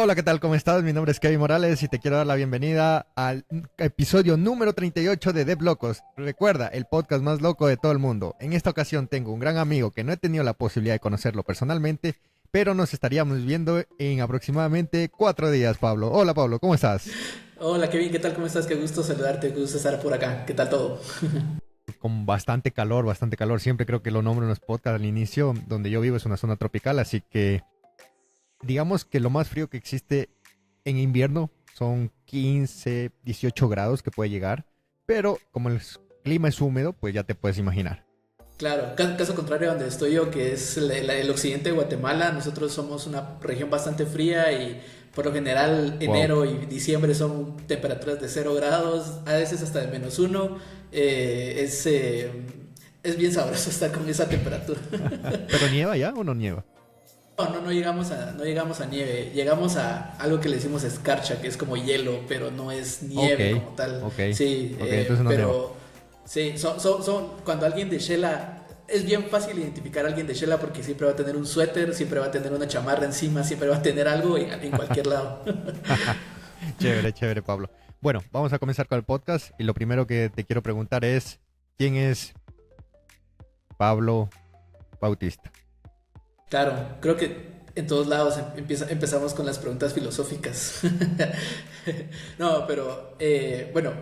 Hola, ¿qué tal? ¿Cómo estás? Mi nombre es Kevin Morales y te quiero dar la bienvenida al episodio número 38 de Dev Locos. Recuerda, el podcast más loco de todo el mundo. En esta ocasión tengo un gran amigo que no he tenido la posibilidad de conocerlo personalmente, pero nos estaríamos viendo en aproximadamente 4 días, Pablo. Hola, Pablo, ¿cómo estás? Hola Kevin, ¿qué tal? ¿Cómo estás? Qué gusto saludarte, qué gusto estar por acá. ¿Qué tal todo? Con bastante calor, bastante calor. Siempre creo que lo nombro en los podcasts al inicio. Donde yo vivo es una zona tropical, así que digamos que lo más frío que existe en invierno son 15, 18 grados que puede llegar, pero como el clima es húmedo, pues ya te puedes imaginar. Claro, caso contrario a donde estoy yo, que es el occidente de Guatemala, nosotros somos una región bastante fría y por lo general Wow. enero y diciembre son temperaturas de 0 grados, a veces hasta de -1. Eh, es, eh, es bien sabroso estar con esa temperatura. ¿Pero nieva ya o no nieva? No llegamos a nieve, llegamos a algo que le decimos escarcha, que es como hielo, pero no es Ok, nieve como tal. ok, Sí, ok, entonces no nieva. pero sí, cuando alguien de Shela, es bien fácil identificar a alguien de Shela porque siempre va a tener un suéter, siempre va a tener una chamarra encima, siempre va a tener algo en cualquier lado. Chévere, chévere, Pablo. Bueno, vamos a comenzar con el podcast y lo primero que te quiero preguntar es, ¿quién es Pablo Bautista? Claro, creo que en todos lados empezamos con las preguntas filosóficas. No, pero bueno,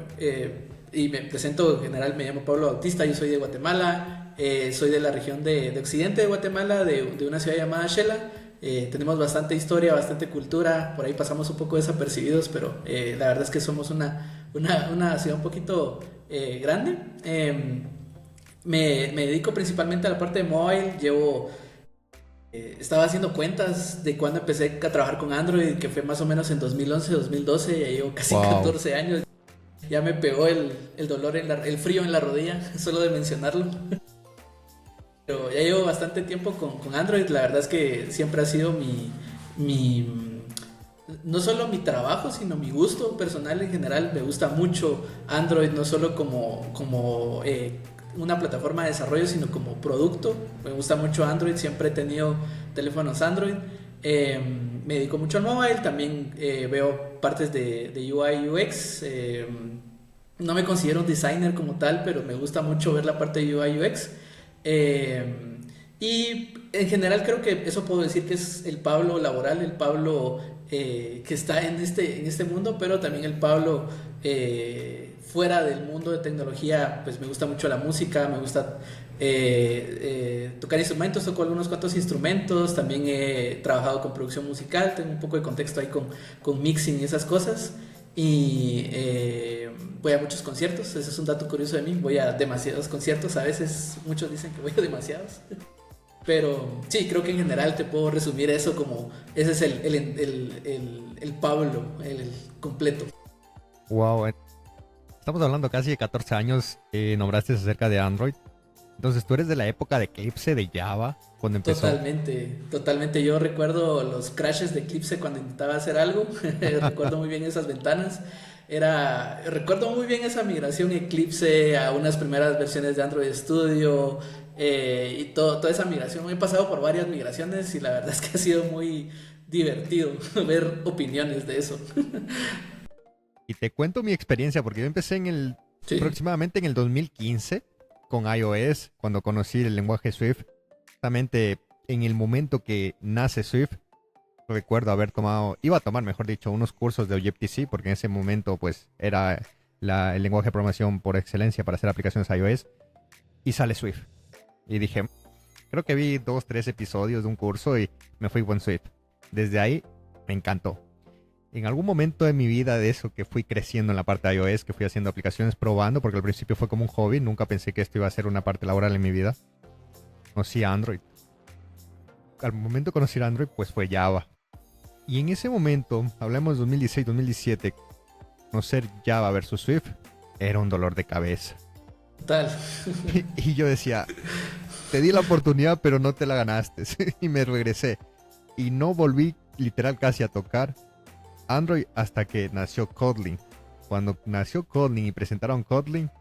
y me presento en general, me llamo Pablo Bautista, yo soy de Guatemala, soy de la región de Occidente de Guatemala, de una ciudad llamada Xela. Tenemos bastante historia, bastante cultura, por ahí pasamos un poco desapercibidos, pero la verdad es que somos una ciudad un poquito grande. Me dedico principalmente a la parte de mobile, estaba haciendo cuentas de cuando empecé a trabajar con Android, que fue más o menos en 2011, 2012, ya llevo casi Wow. 14 años. Ya me pegó el dolor, el frío en la rodilla, solo de mencionarlo. Pero ya llevo bastante tiempo con Android, la verdad es que siempre ha sido no solo mi trabajo, sino mi gusto personal en general. Me gusta mucho Android, no solo como una plataforma de desarrollo, sino como producto. Me gusta mucho Android, siempre he tenido teléfonos Android. Me dedico mucho al mobile, también veo partes de UI UX. No me considero un designer como tal, pero me gusta mucho ver la parte de UI UX. Eh, y en general creo que eso puedo decir que es el Pablo laboral, el Pablo que está en este mundo, pero también el Pablo fuera del mundo de tecnología. Pues me gusta mucho la música, me gusta tocar instrumentos, toco algunos cuantos instrumentos, también he trabajado con producción musical, tengo un poco de contexto ahí con mixing y esas cosas. Y voy a muchos conciertos, ese es un dato curioso de mí, voy a demasiados conciertos, a veces muchos dicen que voy a demasiados. Pero sí, creo que en general te puedo resumir eso como ese es el Pablo, el completo. Wow. Estamos hablando casi de 14 años. Nombraste acerca de Android. Entonces, tú eres de la época de Eclipse, de Java, cuando empezó. Totalmente, totalmente. Yo recuerdo los crashes de Eclipse cuando intentaba hacer algo. Recuerdo muy bien esas ventanas. Recuerdo muy bien esa migración Eclipse a unas primeras versiones de Android Studio y toda esa migración. He pasado por varias migraciones y la verdad es que ha sido muy divertido ver opiniones de eso. Y te cuento mi experiencia, porque yo empecé Sí, aproximadamente en el 2015 con iOS, cuando conocí el lenguaje Swift. Justamente en el momento que nace Swift, recuerdo haber iba a tomar, mejor dicho, unos cursos de Objective-C, porque en ese momento pues era el lenguaje de programación por excelencia para hacer aplicaciones iOS, y sale Swift. Y dije, creo que vi 2, 3 episodios de un curso y me fui con Swift. Desde ahí me encantó. En algún momento de mi vida de eso que fui creciendo en la parte de iOS, que fui haciendo aplicaciones probando, porque al principio fue como un hobby, nunca pensé que esto iba a ser una parte laboral en mi vida. Conocí Android. Al momento de conocer Android, pues fue Java. Y en ese momento, hablamos de 2016-2017, conocer Java versus Swift era un dolor de cabeza. total. Y yo decía, te di la oportunidad, pero no te la ganaste. Y me regresé. Y no volví literal casi a tocar Android hasta que nació Kotlin. Cuando nació Kotlin y presentaron Kotlin,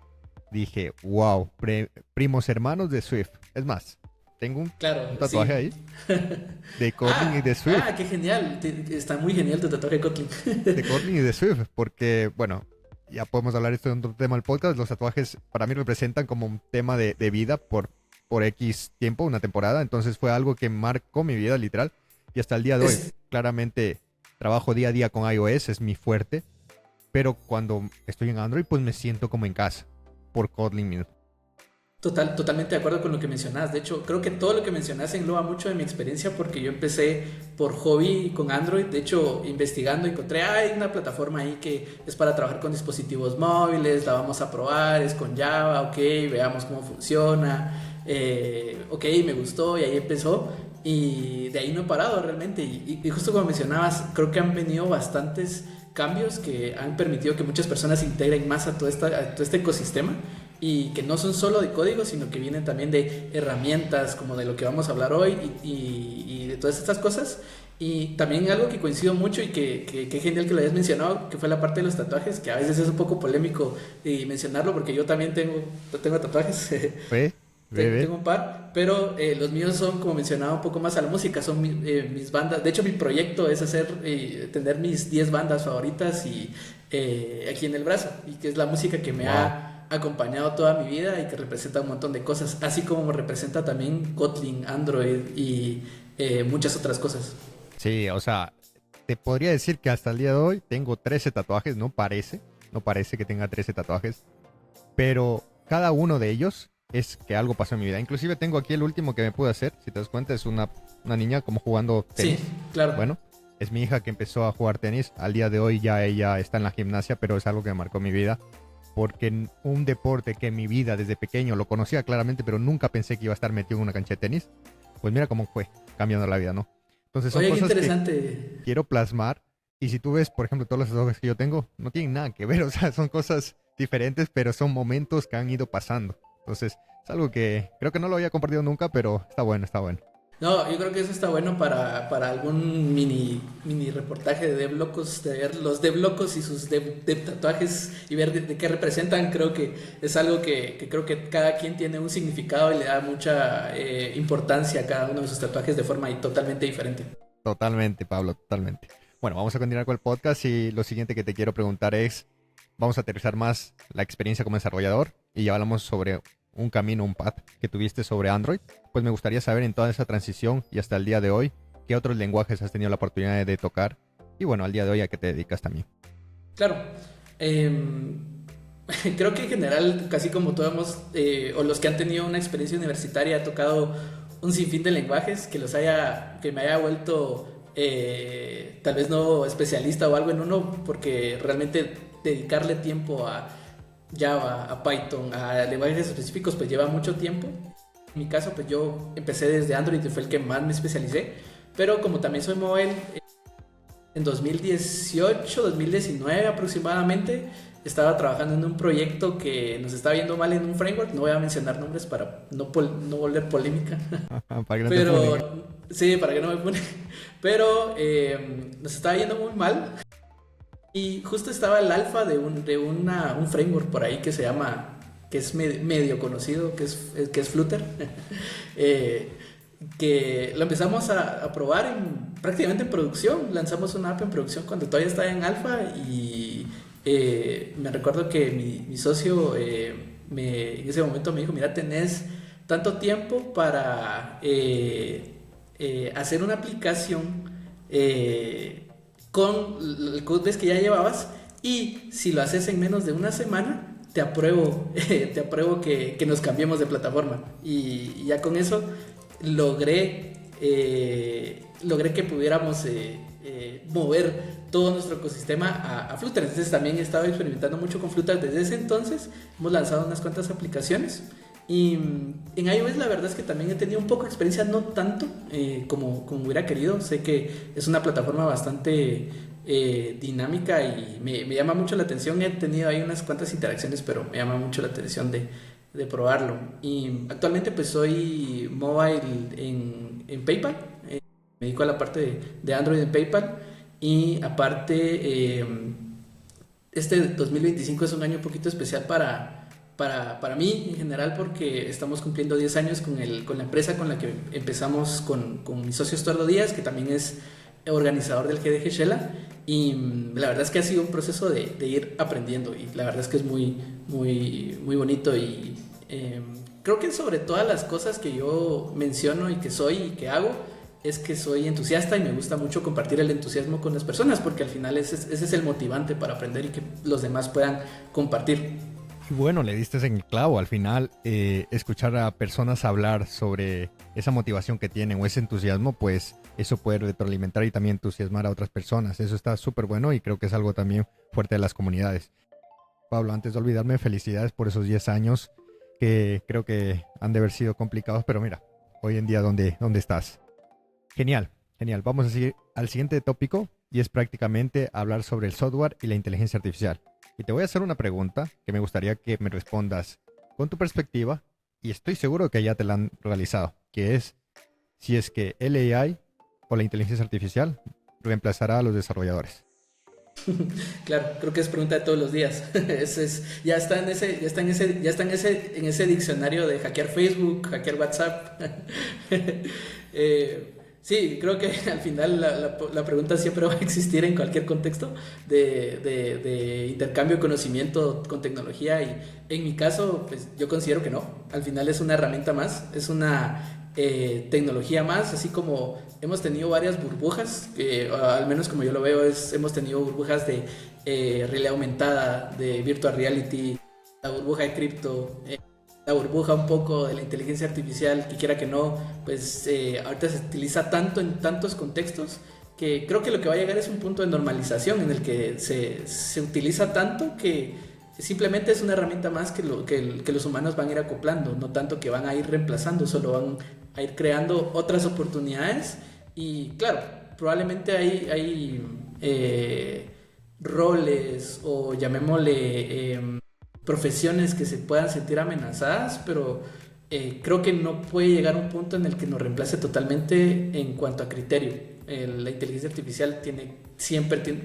dije, wow, primos hermanos de Swift. Es más, Tengo Claro, un tatuaje sí. ahí de Kotlin y de Swift. Qué genial. Está muy genial tu tatuaje Kotlin. De Kotlin y de Swift, porque, bueno, ya podemos hablar esto en otro tema del podcast. Los tatuajes para mí representan como un tema de vida por X tiempo, una temporada. Entonces fue algo que marcó mi vida, literal. Y hasta el día de hoy, Es claramente trabajo día a día con iOS, es mi fuerte. Pero cuando estoy en Android, pues me siento como en casa, por Kotlin mismo. totalmente de acuerdo con lo que mencionas. De hecho, creo que todo lo que mencionas engloba mucho de mi experiencia porque yo empecé por hobby con Android. De hecho, investigando encontré, hay una plataforma ahí que es para trabajar con dispositivos móviles, la vamos a probar, es con Java, ok, veamos cómo funciona. Ok, me gustó y ahí empezó. Y de ahí no he parado realmente. Y justo como mencionabas, creo que han venido bastantes cambios que han permitido que muchas personas se integren más a todo este ecosistema y que no son solo de código, sino que vienen también de herramientas como de lo que vamos a hablar hoy y de todas estas cosas. Y también algo que coincido mucho y que genial que lo hayas mencionado, que fue la parte de los tatuajes, que a veces es un poco polémico mencionarlo porque yo también tengo tatuajes. Ve, ve, ve. Tengo un par, pero los míos son, como mencionaba, un poco más a la música, son mis bandas. De hecho, mi proyecto es tener mis 10 bandas favoritas y aquí en el brazo, y que es la música que me Wow. ha acompañado toda mi vida y que representa un montón de cosas, así como me representa también Kotlin, Android y muchas otras cosas. Sí, o sea, te podría decir que hasta el día de hoy tengo 13 tatuajes, no parece que tenga 13 tatuajes, pero cada uno de ellos es que algo pasó en mi vida. Inclusive tengo aquí el último que me pude hacer, si te das cuenta, es una niña como jugando Sí, tenis. claro. Bueno, es mi hija que empezó a jugar tenis, al día de hoy ya ella está en la gimnasia, pero es algo que marcó mi vida, porque en un deporte que en mi vida desde pequeño lo conocía claramente, pero nunca pensé que iba a estar metido en una cancha de tenis, pues mira cómo fue cambiando la vida, ¿no? Entonces son Oye, qué cosas que interesante. quiero plasmar. Y si tú ves, por ejemplo, todos los tatuajes que yo tengo, no tienen nada que ver, o sea, son cosas diferentes, pero son momentos que han ido pasando. Entonces, es algo que creo que no lo había compartido nunca, pero está bueno, está bueno. No, yo creo que eso está bueno para algún mini reportaje de Deblocos, de ver los Deblocos y sus tatuajes y ver de qué representan. Creo que es algo que creo que cada quien tiene un significado y le da mucha importancia a cada uno de sus tatuajes de forma totalmente diferente. Totalmente, Pablo, totalmente. Bueno, vamos a continuar con el podcast y lo siguiente que te quiero preguntar es, vamos a aterrizar más la experiencia como desarrollador y ya hablamos sobre un camino, un path que tuviste sobre Android. Pues me gustaría saber en toda esa transición y hasta el día de hoy, qué otros lenguajes has tenido la oportunidad de tocar y bueno, al día de hoy a qué te dedicas también. Claro. eh, Creo que en general, casi como todos o los que han tenido una experiencia universitaria, ha tocado un sinfín de lenguajes que me haya vuelto tal vez no especialista o algo en uno, porque realmente dedicarle tiempo a Java, a Python, a lenguajes específicos, pues lleva mucho tiempo. En mi caso, pues yo empecé desde Android y fue el que más me especialicé, pero como también soy mobile, en 2018, 2019 aproximadamente, estaba trabajando en un proyecto que nos estaba yendo mal en un framework. No voy a mencionar nombres para no volver polémica. Para que no te funen. Pero, sí, para que no me pone. Pero nos estaba yendo muy mal. Y justo estaba el alfa un framework por ahí que se llama, que es medio conocido, que es Flutter. eh, que lo empezamos a probar prácticamente en producción. Lanzamos una app en producción cuando todavía estaba en alfa y me recuerdo que mi socio en ese momento me dijo, mira, tenés tanto tiempo para hacer una aplicación con el codebase que ya llevabas, y si lo haces en menos de una semana, te apruebo, que nos cambiemos de plataforma. Y ya con eso logré que pudiéramos mover todo nuestro ecosistema a Flutter. Entonces también he estado experimentando mucho con Flutter desde ese entonces. Hemos lanzado unas cuantas aplicaciones. Y en iOS la verdad es que también he tenido un poco de experiencia, no tanto como hubiera querido. Sé que es una plataforma bastante dinámica y me llama mucho la atención. He tenido ahí unas cuantas interacciones, pero me llama mucho la atención de probarlo. Y actualmente pues soy mobile en PayPal. Me dedico a la parte de Android en PayPal. Y aparte, este 2025 es un año un poquito especial para mí en general, porque estamos cumpliendo 10 años con la empresa con la que empezamos con mi socio Estuardo Díaz, que también es organizador del GDG Shela. Y la verdad es que ha sido un proceso de ir aprendiendo, y la verdad es que es muy bonito. Y creo que sobre todas las cosas que yo menciono y que soy y que hago, es que soy entusiasta y me gusta mucho compartir el entusiasmo con las personas, porque al final ese es el motivante para aprender y que los demás puedan compartir. Y bueno, le diste en el clavo. Al final, escuchar a personas hablar sobre esa motivación que tienen o ese entusiasmo, pues eso puede retroalimentar y también entusiasmar a otras personas. Eso está súper bueno y creo que es algo también fuerte de las comunidades. Pablo, antes de olvidarme, felicidades por esos 10 años que creo que han de haber sido complicados, pero mira, hoy en día, ¿dónde estás? Genial, genial. Vamos a seguir al siguiente tópico y es prácticamente hablar sobre el software y la inteligencia artificial. Y te voy a hacer una pregunta que me gustaría que me respondas con tu perspectiva, y estoy seguro que ya te la han realizado, que es si es que el AI o la inteligencia artificial reemplazará a los desarrolladores. Claro, creo que es pregunta de todos los días. Ya está en ese diccionario de hackear Facebook, hackear WhatsApp. Sí, creo que al final la pregunta siempre va a existir en cualquier contexto de intercambio de conocimiento con tecnología, y en mi caso, pues yo considero que no. Al final es una herramienta más, es una tecnología más, así como hemos tenido varias burbujas, que al menos como yo lo veo, hemos tenido burbujas de realidad aumentada, de virtual reality, la burbuja de cripto, la burbuja un poco de la inteligencia artificial, que quiera que no, pues ahorita se utiliza tanto en tantos contextos, que creo que lo que va a llegar es un punto de normalización en el que se utiliza tanto que simplemente es una herramienta más que los humanos van a ir acoplando, no tanto que van a ir reemplazando, solo van a ir creando otras oportunidades. Y claro, probablemente hay roles, o llamémosle profesiones, que se puedan sentir amenazadas, pero creo que no puede llegar a un punto en el que nos reemplace totalmente en cuanto a criterio. La inteligencia artificial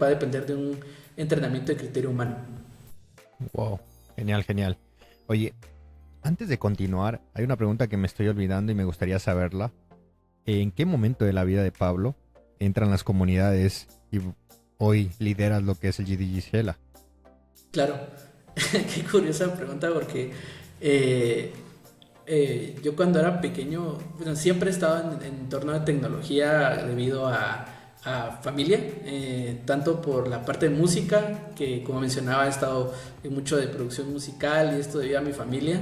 va a depender de un entrenamiento de criterio humano. Wow, genial, genial. Oye, antes de continuar, hay una pregunta que me estoy olvidando y me gustaría saberla. ¿En qué momento de la vida de Pablo entran las comunidades y hoy lideras lo que es el GDG Shela? Claro, qué curiosa pregunta, porque yo cuando era pequeño, bueno, siempre he estado en entorno de tecnología debido a familia, tanto por la parte de música, que como mencionaba he estado en mucho de producción musical y esto debido a mi familia,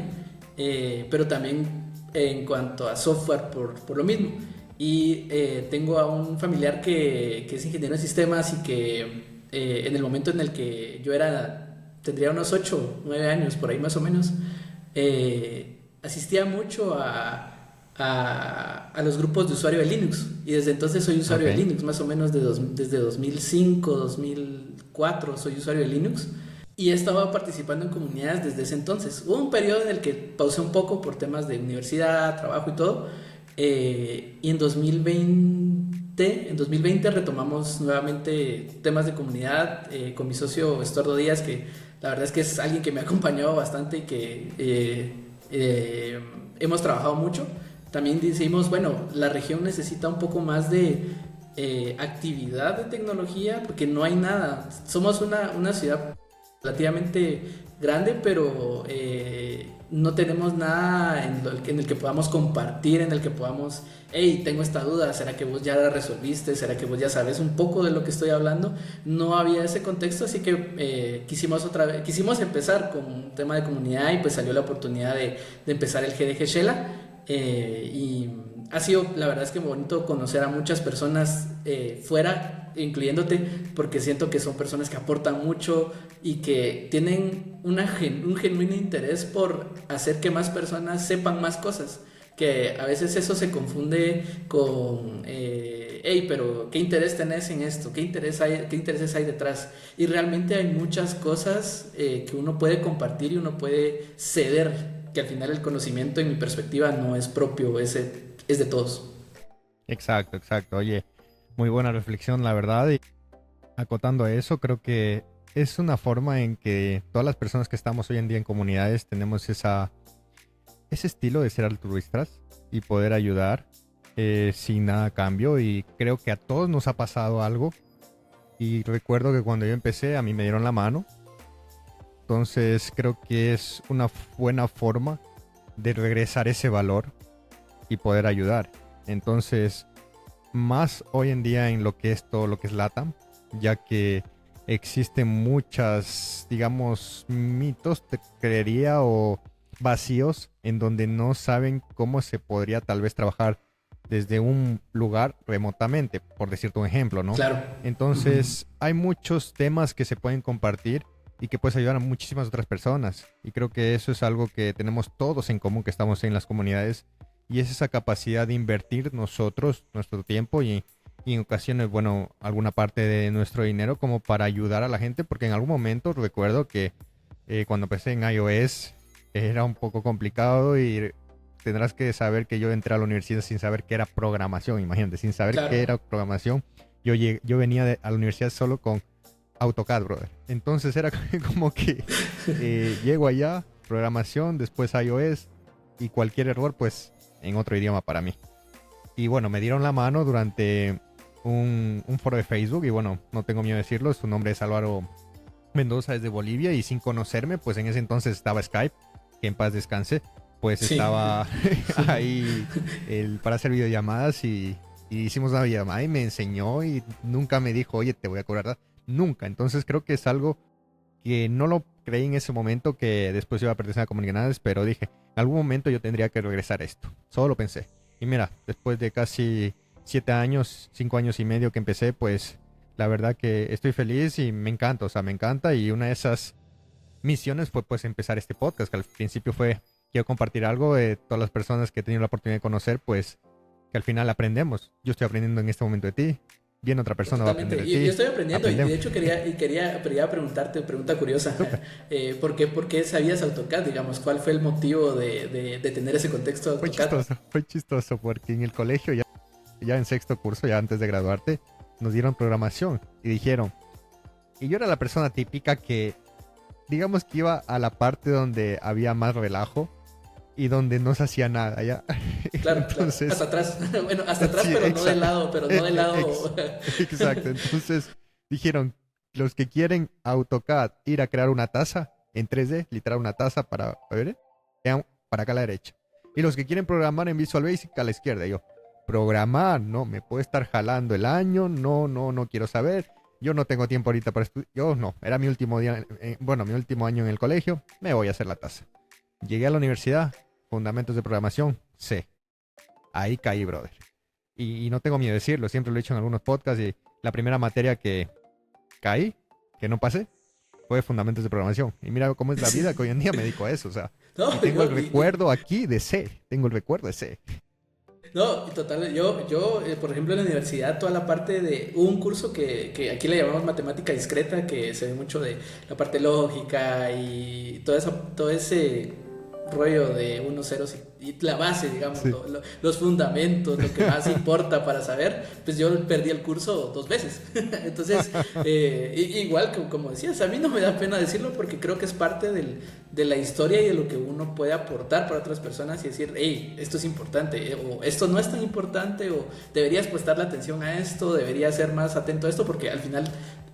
pero también en cuanto a software por lo mismo. Y tengo a un familiar que es ingeniero de sistemas, y que en el momento en el que tendría unos 8 9 años, por ahí más o menos, asistía mucho a los grupos de usuario de Linux, y desde entonces soy usuario de Linux, más o menos desde 2005, 2004 soy usuario de Linux, y he estado participando en comunidades desde ese entonces. Hubo un periodo en el que pausé un poco por temas de universidad, trabajo y todo, y en 2020 retomamos nuevamente temas de comunidad con mi socio Estuardo Díaz, que la verdad es que es alguien que me ha acompañado bastante y que hemos trabajado mucho. También decimos, bueno, la región necesita un poco más de actividad de tecnología, porque no hay nada. Somos una ciudad relativamente grande, pero no tenemos nada en el que podamos compartir, en el que podamos, hey, tengo esta duda, ¿será que vos ya la resolviste? ¿Será que vos ya sabes un poco de lo que estoy hablando? No había ese contexto, así que quisimos empezar con un tema de comunidad, y pues salió la oportunidad de empezar el GDG Shela, y ha sido, la verdad es que bonito conocer a muchas personas fuera, incluyéndote, porque siento que son personas que aportan mucho y que tienen un genuino interés por hacer que más personas sepan más cosas, que a veces eso se confunde con hey, pero ¿qué interés tenés en esto? ¿Qué intereses hay detrás? Y realmente hay muchas cosas que uno puede compartir y uno puede ceder, que al final el conocimiento, en mi perspectiva, no es propio, es de todos. Exacto, exacto. Oye, muy buena reflexión, la verdad. Y acotando a eso, creo que es una forma en que todas las personas que estamos hoy en día en comunidades tenemos ese estilo de ser altruistas y poder ayudar sin nada a cambio. Y creo que a todos nos ha pasado algo. Y recuerdo que cuando yo empecé, a mí me dieron la mano. Entonces creo que es una buena forma de regresar ese valor y poder ayudar. Entonces, más hoy en día en lo que es todo lo que es LATAM, ya que existen muchas, digamos, mitos, te creería, o vacíos en donde no saben cómo se podría tal vez trabajar desde un lugar remotamente, por decirte un ejemplo, ¿no? Claro. Entonces, hay muchos temas que se pueden compartir y que puedes ayudar a muchísimas otras personas. Y creo que eso es algo que tenemos todos en común que estamos en las comunidades. Y es esa capacidad de invertir nosotros, nuestro tiempo y en ocasiones, bueno, alguna parte de nuestro dinero como para ayudar a la gente. Porque en algún momento recuerdo que cuando empecé en iOS era un poco complicado y tendrás que saber que yo entré a la universidad sin saber qué era programación. Imagínate, sin saber Claro. qué era programación. Yo venía a la universidad solo con AutoCAD, brother. Entonces era como que llego allá, programación, después iOS y cualquier error, pues en otro idioma para mí. Y bueno, me dieron la mano durante un foro de Facebook y bueno, no tengo miedo de decirlo, su nombre es Álvaro Mendoza, es de Bolivia y sin conocerme, pues en ese entonces estaba Skype, que en paz descanse, pues Sí. estaba ahí para hacer videollamadas y hicimos una videollamada y me enseñó y nunca me dijo, oye, te voy a cobrar, nunca. Entonces creo que es algo que no lo creí en ese momento, que después iba a pertenecer a comunidades, pero dije, en algún momento yo tendría que regresar a esto. Solo lo pensé. Y mira, después de casi 7 años, 5 años y medio que empecé, pues la verdad que estoy feliz y me encanta, o sea, me encanta. Y una de esas misiones fue pues empezar este podcast, que al principio fue, quiero compartir algo de todas las personas que he tenido la oportunidad de conocer, pues que al final aprendemos. Yo estoy aprendiendo en este momento de ti, viene otra persona va a aprender Totalmente. de Yo ti. estoy aprendiendo y Aprendemos. de hecho quería preguntarte, pregunta curiosa, Súper. por qué sabías AutoCAD, digamos? ¿Cuál fue el motivo de tener ese contexto de AutoCAD? Fue chistoso porque en el colegio, ya en sexto curso, ya antes de graduarte, nos dieron programación y dijeron, y yo era la persona típica que, digamos que iba a la parte donde había más relajo y donde no se hacía nada, ¿ya? Claro, claro, Entonces, hasta atrás, bueno, hasta atrás, sí, pero no del exacto, lado, pero no del lado. exacto. Entonces dijeron, los que quieren AutoCAD ir a crear una taza en 3D, literal una taza para ver, para acá a la derecha. Y los que quieren programar en Visual Basic a la izquierda. Y yo, programar, no, me puede estar jalando el año, no quiero saber. Yo no tengo tiempo ahorita para estudiar. Yo no, era mi último día, bueno, mi último año en el colegio, me voy a hacer la taza. Llegué a la universidad, fundamentos de programación, C. Ahí caí, brother. Y no tengo miedo de decirlo, siempre lo he dicho en algunos podcasts y la primera materia que caí, que no pasé, fue fundamentos de programación. Y mira cómo es la vida, que hoy en día me dedico a eso, o sea. No, Y tengo el no, recuerdo aquí de C, tengo el recuerdo de C. no, total, por ejemplo, en la universidad, toda la parte de un curso que aquí le llamamos matemática discreta, que se ve mucho de la parte lógica y todo ese rollo de unos ceros y la base, digamos, Sí. los fundamentos, lo que más importa para saber, pues yo perdí el curso 2 veces. Entonces, igual como decías, a mí no me da pena decirlo porque creo que es parte de la historia y de lo que uno puede aportar para otras personas y decir, hey, esto es importante, o esto no es tan importante, o deberías prestarle atención a esto, deberías ser más atento a esto, porque al final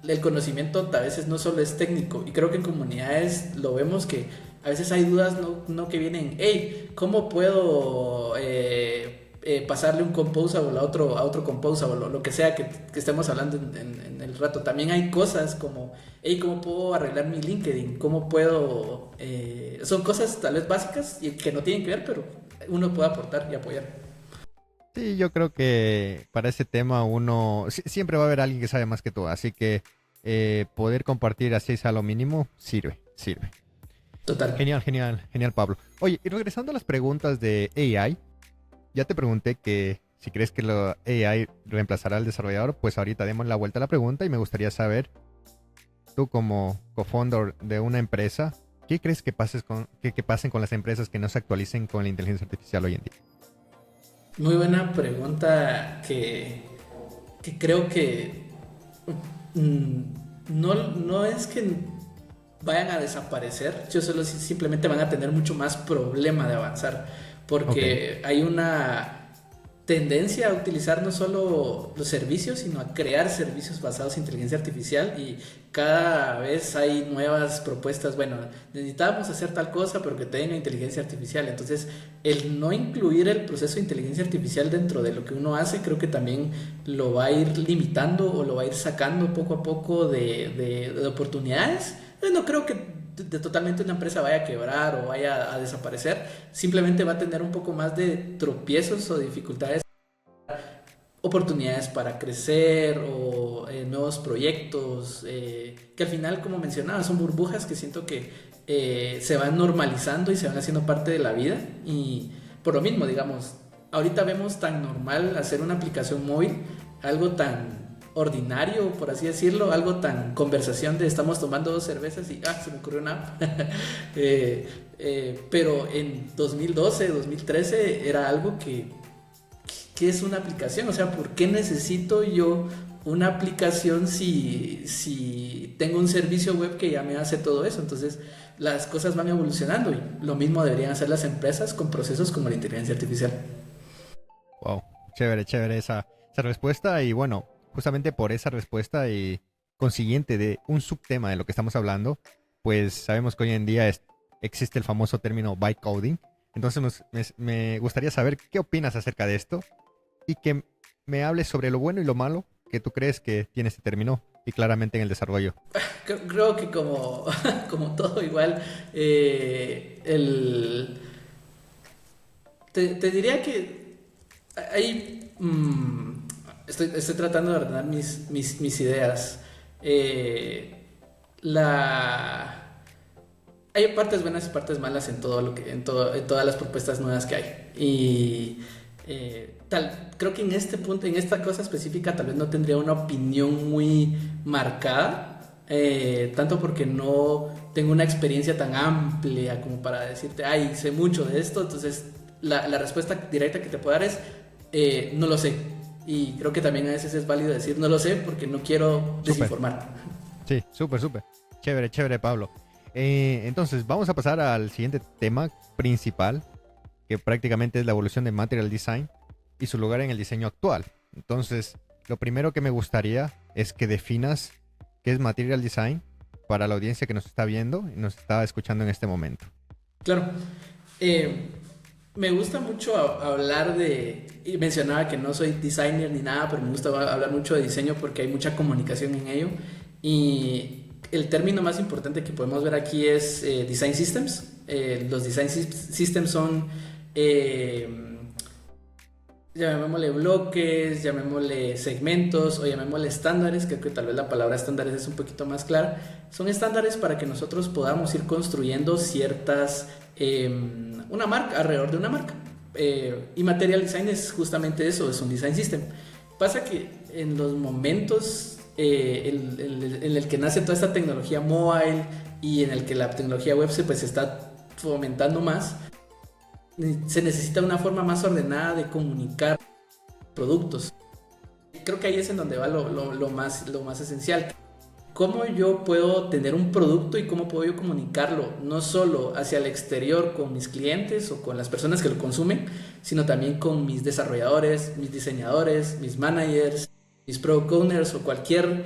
el conocimiento a veces no solo es técnico, y creo que en comunidades lo vemos que a veces hay dudas no que vienen, hey, ¿cómo puedo pasarle un composable a otro composable o lo que sea que estemos hablando en el rato? También hay cosas como, hey, ¿cómo puedo arreglar mi LinkedIn? ¿Cómo puedo...? Son cosas tal vez básicas y que no tienen que ver, pero uno puede aportar y apoyar. Sí, yo creo que para ese tema siempre va a haber alguien que sabe más que tú, así que poder compartir así sea lo mínimo, sirve. Total. Genial, genial, genial, Pablo. Oye, y regresando a las preguntas de AI, ya te pregunté que si crees que la AI reemplazará al desarrollador, pues ahorita demos la vuelta a la pregunta y me gustaría saber, tú como co-founder de una empresa, ¿qué crees que pasen con las empresas que no se actualicen con la inteligencia artificial hoy en día? Muy buena pregunta que creo que mm, no es que vayan a desaparecer, yo solo simplemente van a tener mucho más problema de avanzar, porque hay una tendencia a utilizar no solo los servicios, sino a crear servicios basados en inteligencia artificial, y cada vez hay nuevas propuestas. Bueno, necesitábamos hacer tal cosa, pero que tenga inteligencia artificial. Entonces, el no incluir el proceso de inteligencia artificial dentro de lo que uno hace, creo que también lo va a ir limitando o lo va a ir sacando poco a poco de oportunidades. No creo que totalmente una empresa vaya a quebrar o vaya a desaparecer, simplemente va a tener un poco más de tropiezos o dificultades, oportunidades para crecer o nuevos proyectos, que al final, como mencionaba, son burbujas que siento que se van normalizando y se van haciendo parte de la vida. Y por lo mismo, digamos, ahorita vemos tan normal hacer una aplicación móvil, algo tan ordinario, por así decirlo, algo tan conversación de estamos tomando 2 cervezas y se me ocurrió una app. Pero en 2012, 2013 era algo que es una aplicación. O sea, ¿por qué necesito yo una aplicación si tengo un servicio web que ya me hace todo eso? Entonces las cosas van evolucionando, y lo mismo deberían hacer las empresas con procesos como la inteligencia artificial. Wow, chévere esa respuesta. Y bueno, justamente por esa respuesta y consiguiente de un subtema de lo que estamos hablando, pues sabemos que hoy en día existe el famoso término bytecoding. Entonces me gustaría saber qué opinas acerca de esto y que me hables sobre lo bueno y lo malo que tú crees que tiene este término y claramente en el desarrollo. Creo que como todo igual, te diría que hay... Estoy tratando de ordenar mis ideas. Hay partes buenas y partes malas en en todas las propuestas nuevas que hay. Y creo que en este punto, en esta cosa específica, tal vez no tendría una opinión muy marcada, tanto porque no tengo una experiencia tan amplia como para decirte, ay, sé mucho de esto. Entonces la respuesta directa que te puedo dar es no lo sé. Y creo que también a veces es válido decir no lo sé, porque no quiero desinformar. Sí, súper. Chévere, Pablo. Entonces, vamos a pasar al siguiente tema principal, que prácticamente es la evolución de Material Design y su lugar en el diseño actual. Entonces, lo primero que me gustaría es que definas qué es Material Design para la audiencia que nos está viendo y nos está escuchando en este momento. Claro. Me gusta mucho hablar y mencionaba que no soy designer ni nada, pero me gusta hablar mucho de diseño porque hay mucha comunicación en ello. Y el término más importante que podemos ver aquí es Design Systems. Los Design Systems son, llamémosle bloques, llamémosle segmentos o llamémosle estándares, que tal vez la palabra estándares es un poquito más clara. Son estándares para que nosotros podamos ir construyendo una marca alrededor de una marca. Y Material Design es justamente eso, es un Design System. Pasa que en los momentos en el que nace toda esta tecnología mobile y en el que la tecnología web se está fomentando más, se necesita una forma más ordenada de comunicar productos. Creo que ahí es en donde va lo más esencial. ¿Cómo yo puedo tener un producto y cómo puedo yo comunicarlo no solo hacia el exterior con mis clientes o con las personas que lo consumen, sino también con mis desarrolladores, mis diseñadores, mis managers, mis product owners o cualquier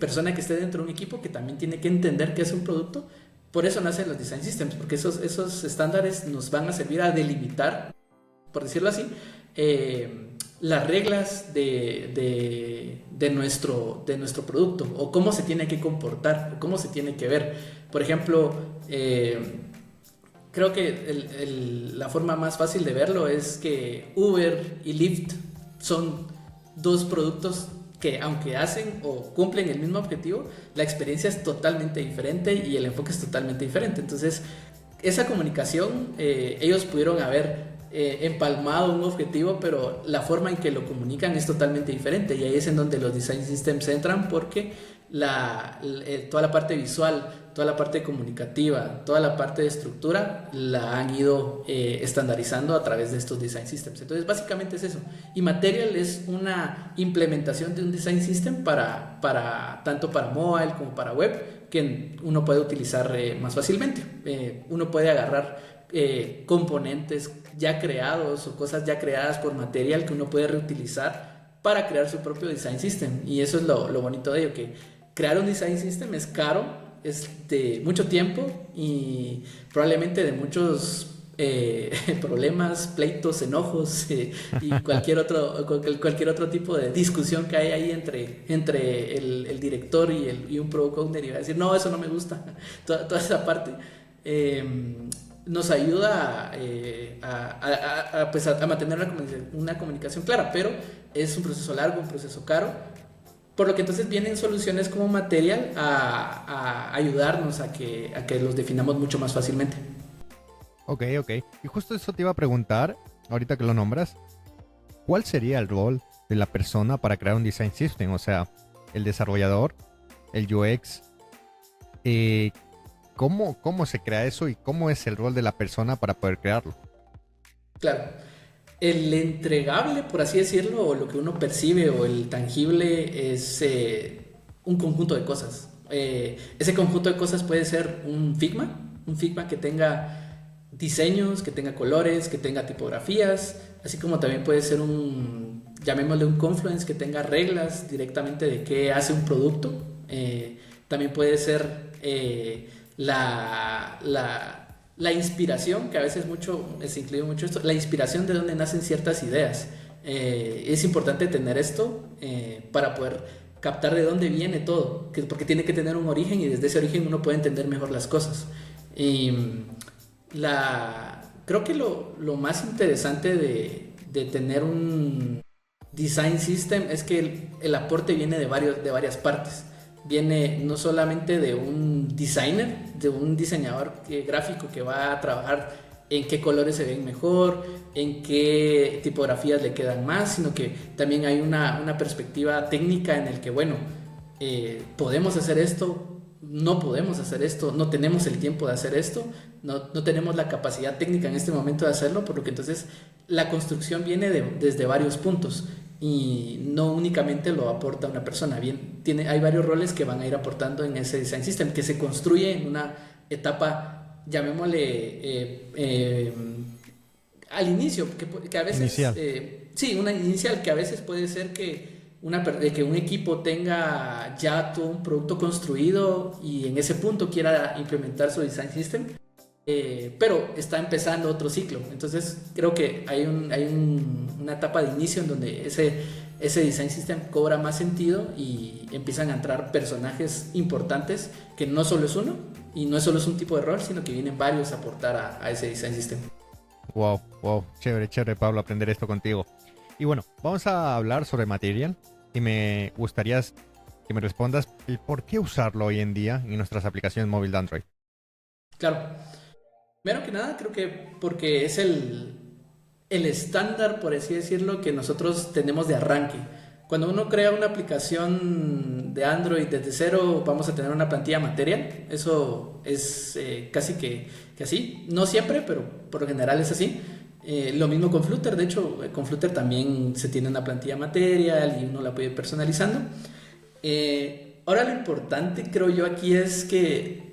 persona que esté dentro de un equipo que también tiene que entender qué es un producto? Por eso nacen los Design Systems, porque esos estándares nos van a servir a delimitar, por decirlo así, las reglas de nuestro producto, o cómo se tiene que comportar, o cómo se tiene que ver. Por ejemplo, creo que la forma más fácil de verlo es que Uber y Lyft son 2 productos que, aunque hacen o cumplen el mismo objetivo, la experiencia es totalmente diferente y el enfoque es totalmente diferente. Entonces, esa comunicación, ellos pudieron haber empalmado un objetivo, pero la forma en que lo comunican es totalmente diferente, y ahí es en donde los Design Systems entran, porque toda la parte visual toda la parte comunicativa, toda la parte de estructura, la han ido estandarizando a través de estos design systems. Entonces, básicamente es eso. Y Material es una implementación de un design system tanto para mobile como para web, que uno puede utilizar más fácilmente. Uno puede agarrar componentes ya creados o cosas ya creadas por Material que uno puede reutilizar para crear su propio design system. Y eso es lo bonito de ello, que crear un design system es caro, es de mucho tiempo y probablemente de muchos problemas, pleitos, enojos y cualquier otro tipo de discusión que hay ahí entre el director y un product owner, y va a decir, no, eso no me gusta. Toda esa parte nos ayuda pues a mantener una comunicación clara, pero es un proceso largo, un proceso caro, por lo que entonces vienen soluciones como Material a ayudarnos a que los definamos mucho más fácilmente. Ok. Y justo eso te iba a preguntar, ahorita que lo nombras, ¿cuál sería el rol de la persona para crear un design system? O sea, el desarrollador, el UX, ¿cómo se crea eso y cómo es el rol de la persona para poder crearlo? Claro, el entregable, por así decirlo, o lo que uno percibe, o el tangible, es un conjunto de cosas. Ese conjunto de cosas puede ser un Figma que tenga diseños, que tenga colores, que tenga tipografías, así como también puede ser llamémosle un Confluence, que tenga reglas directamente de qué hace un producto. También puede ser la inspiración, que a veces se incluye mucho esto, la inspiración de donde nacen ciertas ideas. Es importante tener esto para poder captar de dónde viene todo, porque tiene que tener un origen y desde ese origen uno puede entender mejor las cosas. Creo que lo más interesante de tener un design system es que el aporte viene de varias partes. Viene no solamente de un designer, de un diseñador gráfico que va a trabajar en qué colores se ven mejor, en qué tipografías le quedan más, sino que también hay una perspectiva técnica en el que, bueno, podemos hacer esto, no podemos hacer esto, no tenemos el tiempo de hacer esto, no tenemos la capacidad técnica en este momento de hacerlo, por lo que entonces la construcción viene desde varios puntos y no únicamente lo aporta una persona. Bien, hay varios roles que van a ir aportando en ese design system, que se construye en una etapa, llamémosle al inicio, que a veces Inicial. Sí, una inicial, que a veces puede ser que un equipo tenga ya todo un producto construido y en ese punto quiera implementar su design system, pero está empezando otro ciclo. Entonces creo que hay una etapa de inicio en donde ese design system cobra más sentido y empiezan a entrar personajes importantes, que no solo es uno y no solo es un tipo de rol, sino que vienen varios a aportar a ese design system. Wow, chévere, Pablo, aprender esto contigo. Y bueno, vamos a hablar sobre Material y me gustaría que me respondas el por qué usarlo hoy en día en nuestras aplicaciones móviles de Android. Claro. Primero que nada, creo que porque es el estándar, por así decirlo, que nosotros tenemos de arranque. Cuando uno crea una aplicación de Android desde cero, vamos a tener una plantilla Material. Eso es casi que así. No siempre, pero por lo general es así. Lo mismo con Flutter. De hecho, con Flutter también se tiene una plantilla Material y uno la puede ir personalizando. Ahora lo importante, creo yo, aquí es que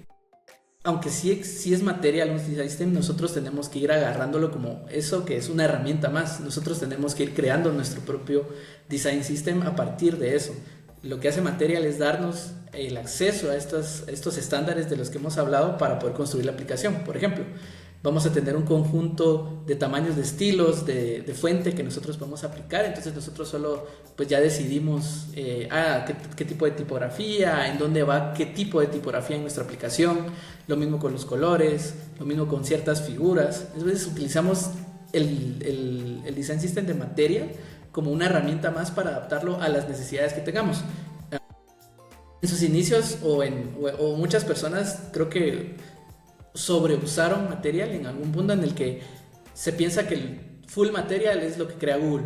aunque sí es Material un design system, nosotros tenemos que ir agarrándolo como eso, que es una herramienta más. Nosotros tenemos que ir creando nuestro propio design system a partir de eso. Lo que hace Material es darnos el acceso a estos estándares de los que hemos hablado para poder construir la aplicación. Por ejemplo, vamos a tener un conjunto de tamaños de estilos, de fuente que nosotros vamos a aplicar. Entonces nosotros solo pues ya decidimos qué tipo de tipografía, en dónde va qué tipo de tipografía en nuestra aplicación. Lo mismo con los colores, lo mismo con ciertas figuras. Entonces utilizamos el Design System de Material como una herramienta más para adaptarlo a las necesidades que tengamos. En sus inicios o muchas personas creo que sobreusaron Material en algún punto en el que se piensa que el full Material es lo que crea Google.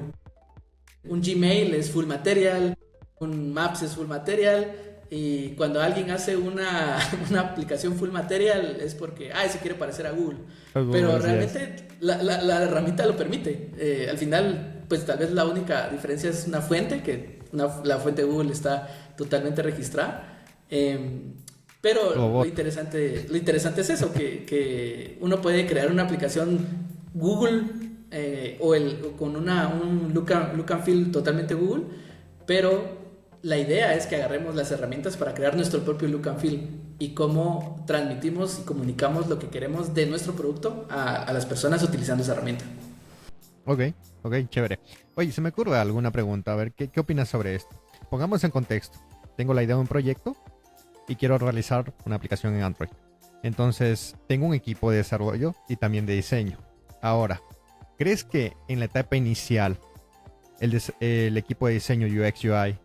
Un Gmail es full Material, un Maps es full Material, Y cuando alguien hace una, una aplicación full material es porque, se quiere parecer a Google. Pero realmente la herramienta lo permite. Al final, pues tal vez la única diferencia es una fuente, la fuente de Google está totalmente registrada. Pero lo interesante es eso, que uno puede crear una aplicación Google o con un look and feel totalmente Google, pero la idea es que agarremos las herramientas para crear nuestro propio look and feel y cómo transmitimos y comunicamos lo que queremos de nuestro producto a las personas utilizando esa herramienta. Ok, chévere. Oye, se me ocurre alguna pregunta, a ver, ¿qué opinas sobre esto? Pongamos en contexto. Tengo la idea de un proyecto y quiero realizar una aplicación en Android. Entonces, tengo un equipo de desarrollo y también de diseño. Ahora, ¿crees que en la etapa inicial el equipo de diseño UX UI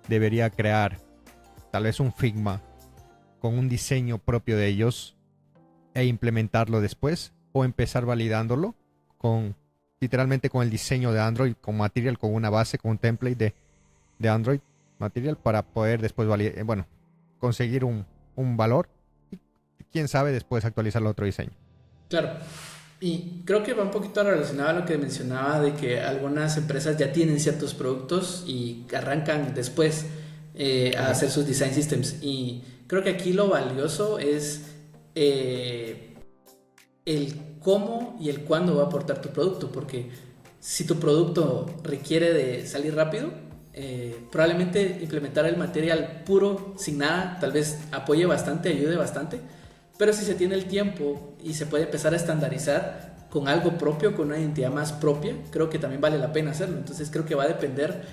debería crear tal vez un Figma con un diseño propio de ellos e implementarlo después, o empezar validándolo literalmente con el diseño de Android, con Material, con una base, con un template de Android Material, para poder después conseguir un valor y quién sabe después actualizarlo a otro diseño? Claro. Y creo que va un poquito relacionado a lo que mencionaba de que algunas empresas ya tienen ciertos productos y arrancan después a hacer sus design systems. Y creo que aquí lo valioso es el cómo y el cuándo va a aportar tu producto. Porque si tu producto requiere de salir rápido, probablemente implementar el material puro, sin nada, tal vez apoye bastante, ayude bastante. Pero si se tiene el tiempo y se puede empezar a estandarizar con algo propio, con una identidad más propia, creo que también vale la pena hacerlo. Entonces creo que va a depender,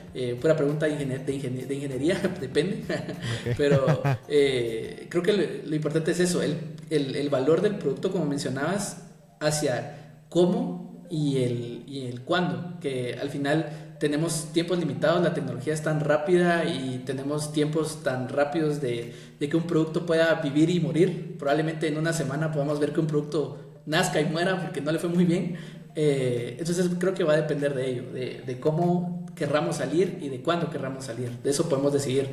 pura pregunta de ingeniería, depende. Okay. Pero creo que lo importante es eso, el valor del producto, como mencionabas, hacia cómo y el cuándo, que al final tenemos tiempos limitados, la tecnología es tan rápida y tenemos tiempos tan rápidos de que un producto pueda vivir y morir. Probablemente en una semana podamos ver que un producto nazca y muera porque no le fue muy bien. Entonces creo que va a depender de ello, de cómo querramos salir y de cuándo querramos salir. De eso podemos decidir.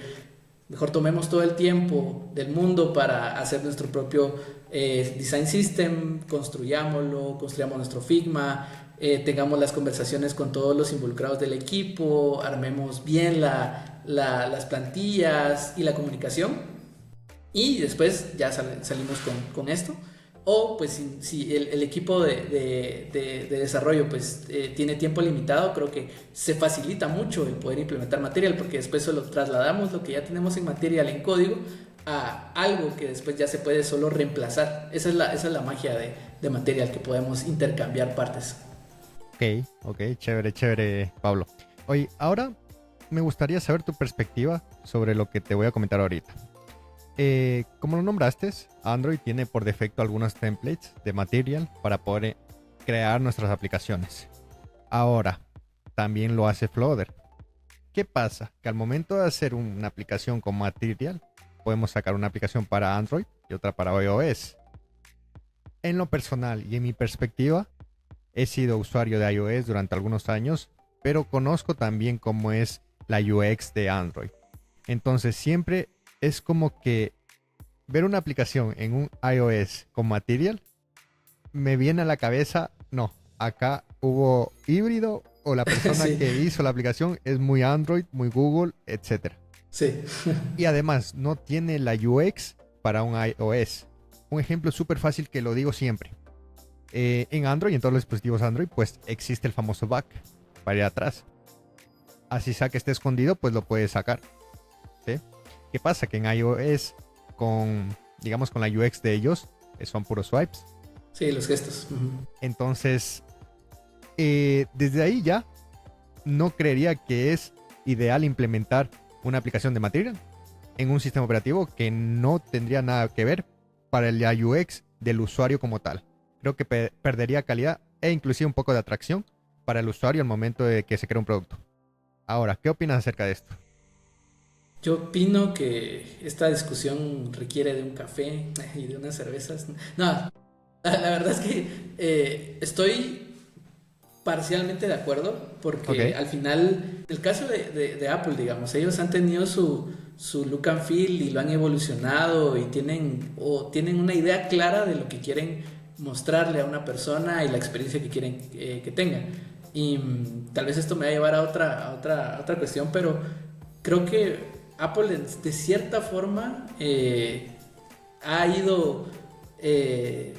Mejor tomemos todo el tiempo del mundo para hacer nuestro propio design system, construyamos nuestro Figma, tengamos las conversaciones con todos los involucrados del equipo, armemos bien las plantillas y la comunicación, y después ya salimos con esto. O pues si el equipo de desarrollo pues tiene tiempo limitado, creo que se facilita mucho el poder implementar Material, porque después solo trasladamos lo que ya tenemos en Material en código a algo que después ya se puede solo reemplazar. Esa es la magia de Material, que podemos intercambiar partes. Ok, chévere, Pablo. Oye, ahora me gustaría saber tu perspectiva sobre lo que te voy a comentar ahorita. Como lo nombraste, Android tiene por defecto algunos templates de Material para poder crear nuestras aplicaciones. Ahora, también lo hace Flutter. ¿Qué pasa? Que al momento de hacer una aplicación con Material, podemos sacar una aplicación para Android y otra para iOS. En lo personal y en mi perspectiva, he sido usuario de iOS durante algunos años, pero conozco también cómo es la UX de Android. Entonces siempre es como que ver una aplicación en un iOS con Material me viene a la cabeza, no, acá hubo híbrido, o la persona sí, que hizo la aplicación es muy Android, muy Google, etc. Sí. Y además no tiene la UX para un iOS. Un ejemplo súper fácil que lo digo siempre. En Android, en todos los dispositivos Android, pues existe el famoso back para ir atrás. Así sea que esté escondido, pues lo puedes sacar. ¿Sí? ¿Qué pasa? Que en iOS, digamos con la UX de ellos, son puros swipes. Sí, los gestos. Entonces, desde ahí ya no creería que es ideal implementar una aplicación de Material en un sistema operativo que no tendría nada que ver para la UX del usuario como tal. Creo que perdería calidad e inclusive un poco de atracción para el usuario al momento de que se crea un producto. Ahora, ¿qué opinas acerca de esto? Yo opino que esta discusión requiere de un café y de unas cervezas. No, la verdad es que estoy parcialmente de acuerdo, porque al final, el caso de Apple, digamos, ellos han tenido su su look and feel y lo han evolucionado y tienen una idea clara de lo que quieren mostrarle a una persona y la experiencia que quieren que tenga. Y tal vez esto me va a llevar a otra cuestión, pero creo que Apple de cierta forma ha ido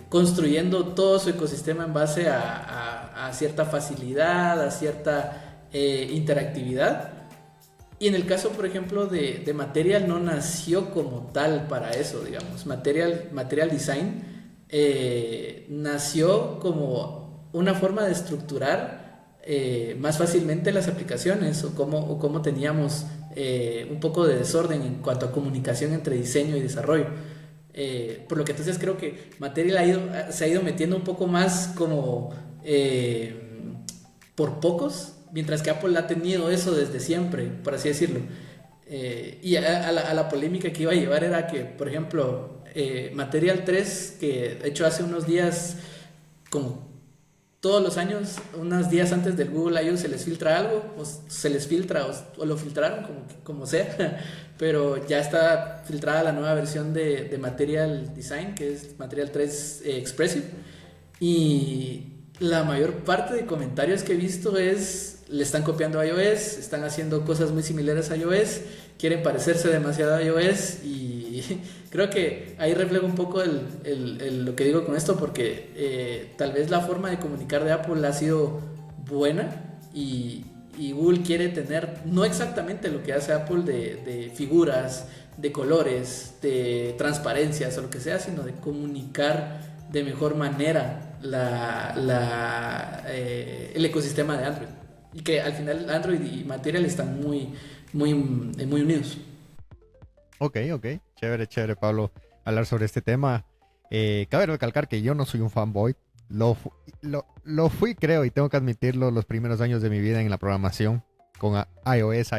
construyendo todo su ecosistema en base a cierta facilidad, a cierta interactividad. Y en el caso, por ejemplo, de Material, no nació como tal para eso, digamos. Material Design nació como una forma de estructurar más fácilmente las aplicaciones o cómo teníamos un poco de desorden en cuanto a comunicación entre diseño y desarrollo. Por lo que entonces creo que Material se ha ido metiendo un poco más como por pocos, mientras que Apple ha tenido eso desde siempre, por así decirlo. Y a la polémica que iba a llevar era que, por ejemplo, Material 3, que de hecho hace unos días, como todos los años, unos días antes del Google I.O. se les filtra algo, o se les filtra, o lo filtraron, como sea, pero ya está filtrada la nueva versión de Material Design, que es Material 3 Expressive, y la mayor parte de comentarios que he visto le están copiando a iOS, están haciendo cosas muy similares a iOS, quieren parecerse demasiado a iOS, y creo que ahí refleja un poco lo que digo con esto, porque tal vez la forma de comunicar de Apple ha sido buena y Google quiere tener no exactamente lo que hace Apple de figuras, de colores, de transparencias o lo que sea, sino de comunicar de mejor manera el ecosistema de Android, y que al final Android y Material están muy unidos. Ok, chévere, Pablo, hablar sobre este tema. Cabe recalcar que yo no soy un fanboy. Lo fui, creo, y tengo que admitirlo, los primeros años de mi vida en la programación con iOS,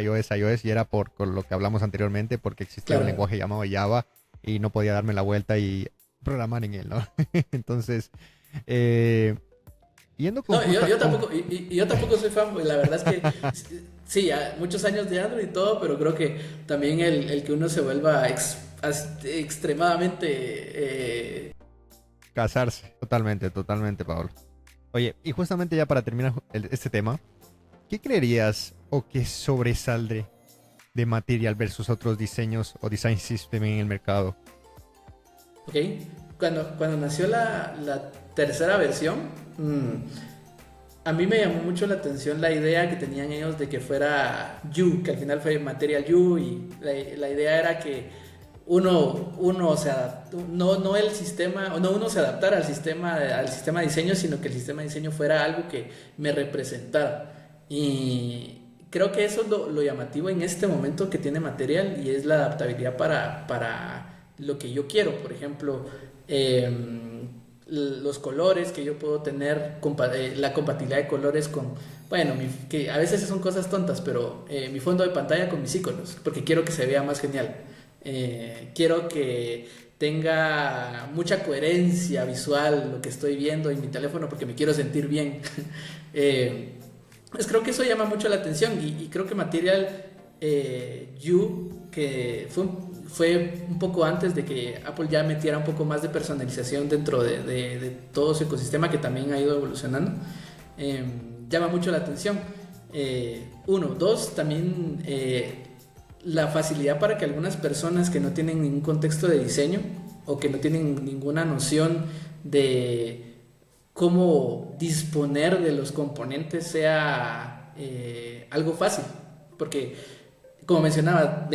y era por lo que hablamos anteriormente, porque existía un lenguaje llamado Java y no podía darme la vuelta y programar en él, ¿no? Entonces, yendo con... No, yo tampoco soy fanboy, la verdad es que sí, muchos años de Android y todo, pero creo que también el que uno se vuelva extremadamente... Casarse, totalmente, Pablo. Oye, y justamente ya para terminar este tema, ¿qué creerías o qué sobresale de Material versus otros diseños o design system en el mercado? Ok, cuando nació la tercera versión, a mí me llamó mucho la atención la idea que tenían ellos de que fuera U, que al final fue Material U, y la idea era que uno se no el sistema, o no uno se adaptara al sistema de diseño, sino que el sistema de diseño fuera algo que me representara. Y creo que eso es lo llamativo en este momento que tiene Material, y es la adaptabilidad para lo que yo quiero. Por ejemplo, los colores que yo puedo tener, la compatibilidad de colores con, bueno, que a veces son cosas tontas, pero mi fondo de pantalla con mis iconos, porque quiero que se vea más genial. Quiero que tenga mucha coherencia visual lo que estoy viendo en mi teléfono, porque me quiero sentir bien. Pues creo que eso llama mucho la atención, y creo que Material U, que fue un poco antes de que Apple ya metiera un poco más de personalización dentro de todo su ecosistema, que también ha ido evolucionando, llama mucho la atención. Uno, dos, también la facilidad para que algunas personas que no tienen ningún contexto de diseño o que no tienen ninguna noción de cómo disponer de los componentes sea algo fácil, porque como mencionaba,